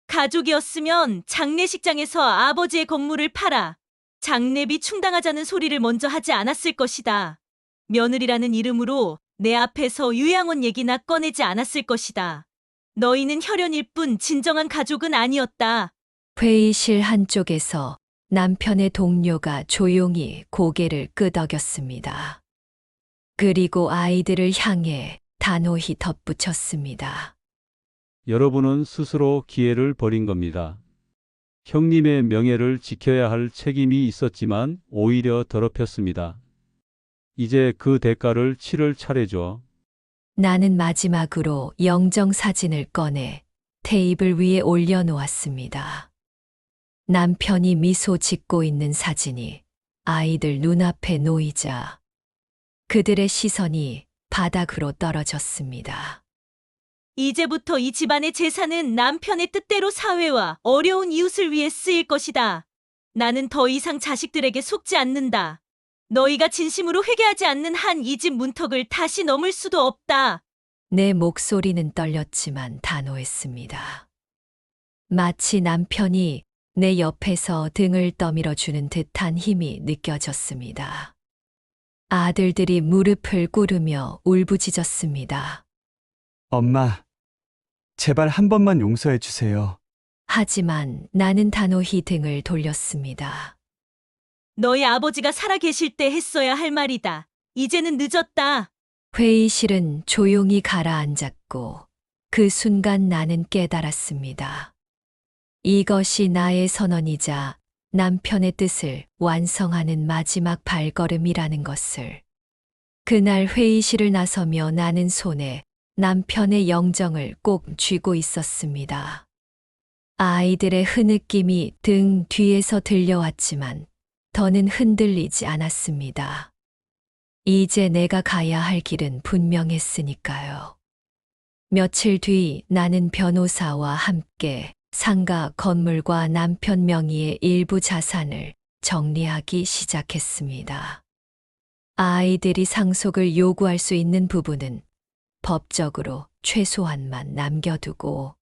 가족이었으면 장례식장에서 아버지의 건물을 팔아 장례비 충당하자는 소리를 먼저 하지 않았을 것이다. 며느리라는 이름으로 내 앞에서 요양원 얘기나 꺼내지 않았을 것이다. 너희는 혈연일 뿐 진정한 가족은 아니었다. 회의실 한쪽에서 남편의 동료가 조용히 고개를 끄덕였습니다. 그리고 아이들을 향해 단호히 덧붙였습니다. 여러분은 스스로 기회를 버린 겁니다. 형님의 명예를 지켜야 할 책임이 있었지만 오히려 더럽혔습니다. 이제 그 대가를 치를 차례죠. 나는 마지막으로 영정사진을 꺼내 테이블 위에 올려놓았습니다. 남편이 미소 짓고 있는 사진이 아이들 눈앞에 놓이자 그들의 시선이 바닥으로 떨어졌습니다. 이제부터 이 집안의 재산은 남편의 뜻대로 사회와 어려운 이웃을 위해 쓰일 것이다. 나는 더 이상 자식들에게 속지 않는다. 너희가 진심으로 회개하지 않는 한 이 집 문턱을 다시 넘을 수도 없다. 내 목소리는 떨렸지만 단호했습니다. 마치 남편이 내 옆에서 등을 떠밀어 주는 듯한 힘이 느껴졌습니다. 아들들이 무릎을 꿇으며 울부짖었습니다. 엄마, 제발 한 번만 용서해 주세요. 하지만 나는 단호히 등을 돌렸습니다. 너희 아버지가 살아계실 때 했어야 할 말이다. 이제는 늦었다. 회의실은 조용히 가라앉았고 그 순간 나는 깨달았습니다. 이것이 나의 선언이자 남편의 뜻을 완성하는 마지막 발걸음이라는 것을. 그날 회의실을 나서며 나는 손에 남편의 영정을 꼭 쥐고 있었습니다. 아이들의 흐느낌이 등 뒤에서 들려왔지만 더는 흔들리지 않았습니다. 이제 내가 가야 할 길은 분명했으니까요. 며칠 뒤 나는 변호사와 함께 상가 건물과 남편 명의의 일부 자산을 정리하기 시작했습니다. 아이들이 상속을 요구할 수 있는 부분은 법적으로 최소한만 남겨두고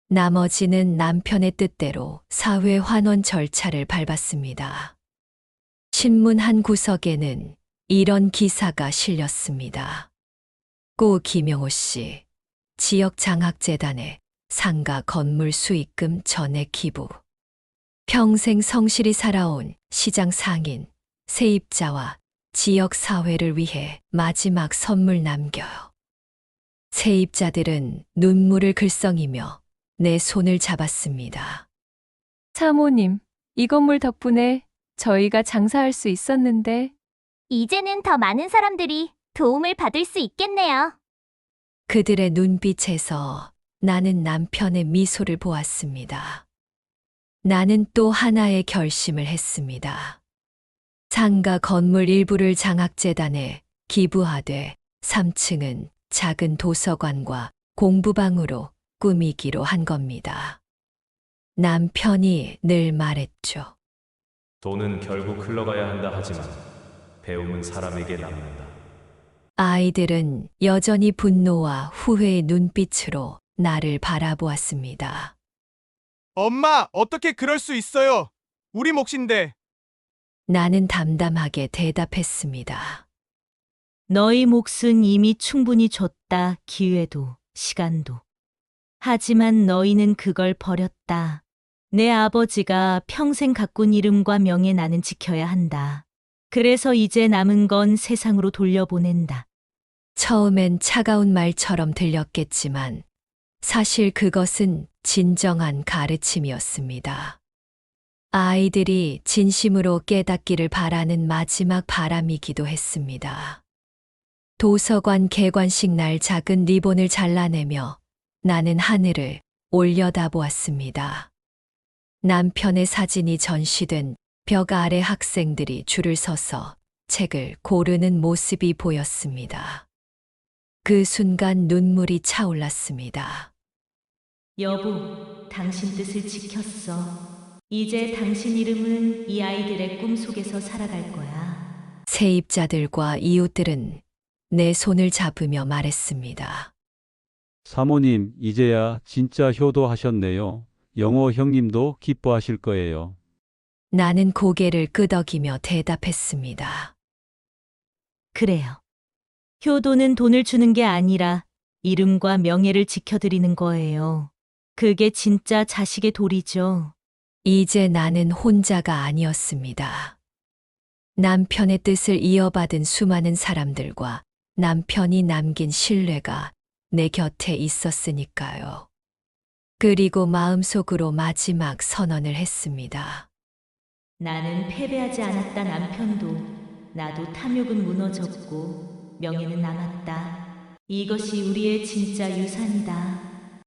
나머지는 남편의 뜻대로 사회 환원 절차를 밟았습니다. 신문 한 구석에는 이런 기사가 실렸습니다. 고 김영호 씨, 지역장학재단에 상가 건물 수익금 전액 기부. 평생 성실히 살아온 시장 상인, 세입자와 지역사회를 위해 마지막 선물 남겨요. 세입자들은 눈물을 글썽이며 내 손을 잡았습니다. 사모님, 이 건물 덕분에 저희가 장사할 수 있었는데 이제는 더 많은 사람들이 도움을 받을 수 있겠네요. 그들의 눈빛에서 나는 남편의 미소를 보았습니다. 나는 또 하나의 결심을 했습니다. 상가 건물 일부를 장학재단에 기부하되 3층은 작은 도서관과 공부방으로 꾸미기로 한 겁니다. 남편이 늘 말했죠. 돈은 결국 흘러가야 한다 하지만 배움은 사람에게 남는다. 아이들은 여전히 분노와 후회의 눈빛으로 나를 바라보았습니다. 엄마, 어떻게 그럴 수 있어요? 우리 몫인데. 나는 담담하게 대답했습니다. 너희 몫은 이미 충분히 줬다. 기회도, 시간도. 하지만 너희는 그걸 버렸다. 내 아버지가 평생 가꾼 이름과 명예 나는 지켜야 한다. 그래서 이제 남은 건 세상으로 돌려보낸다. 처음엔 차가운 말처럼 들렸겠지만 사실 그것은 진정한 가르침이었습니다. 아이들이 진심으로 깨닫기를 바라는 마지막 바람이기도 했습니다. 도서관 개관식 날 작은 리본을 잘라내며 나는 하늘을 올려다보았습니다. 남편의 사진이 전시된 벽 아래 학생들이 줄을 서서 책을 고르는 모습이 보였습니다. 그 순간 눈물이 차올랐습니다. 여보, 당신 뜻을 지켰어. 이제 당신 이름은 이 아이들의 꿈속에서 살아갈 거야. 세입자들과 이웃들은 내 손을 잡으며 말했습니다. 사모님, 이제야 진짜 효도하셨네요. 영호 형님도 기뻐하실 거예요. 나는 고개를 끄덕이며 대답했습니다. 그래요. 효도는 돈을 주는 게 아니라 이름과 명예를 지켜드리는 거예요. 그게 진짜 자식의 도리죠. 이제 나는 혼자가 아니었습니다. 남편의 뜻을 이어받은 수많은 사람들과 남편이 남긴 신뢰가 내 곁에 있었으니까요. 그리고 마음속으로 마지막 선언을 했습니다. 나는 패배하지 않았다. 남편도 나도 탐욕은 무너졌고 명예는 남았다. 이것이 우리의 진짜 유산이다.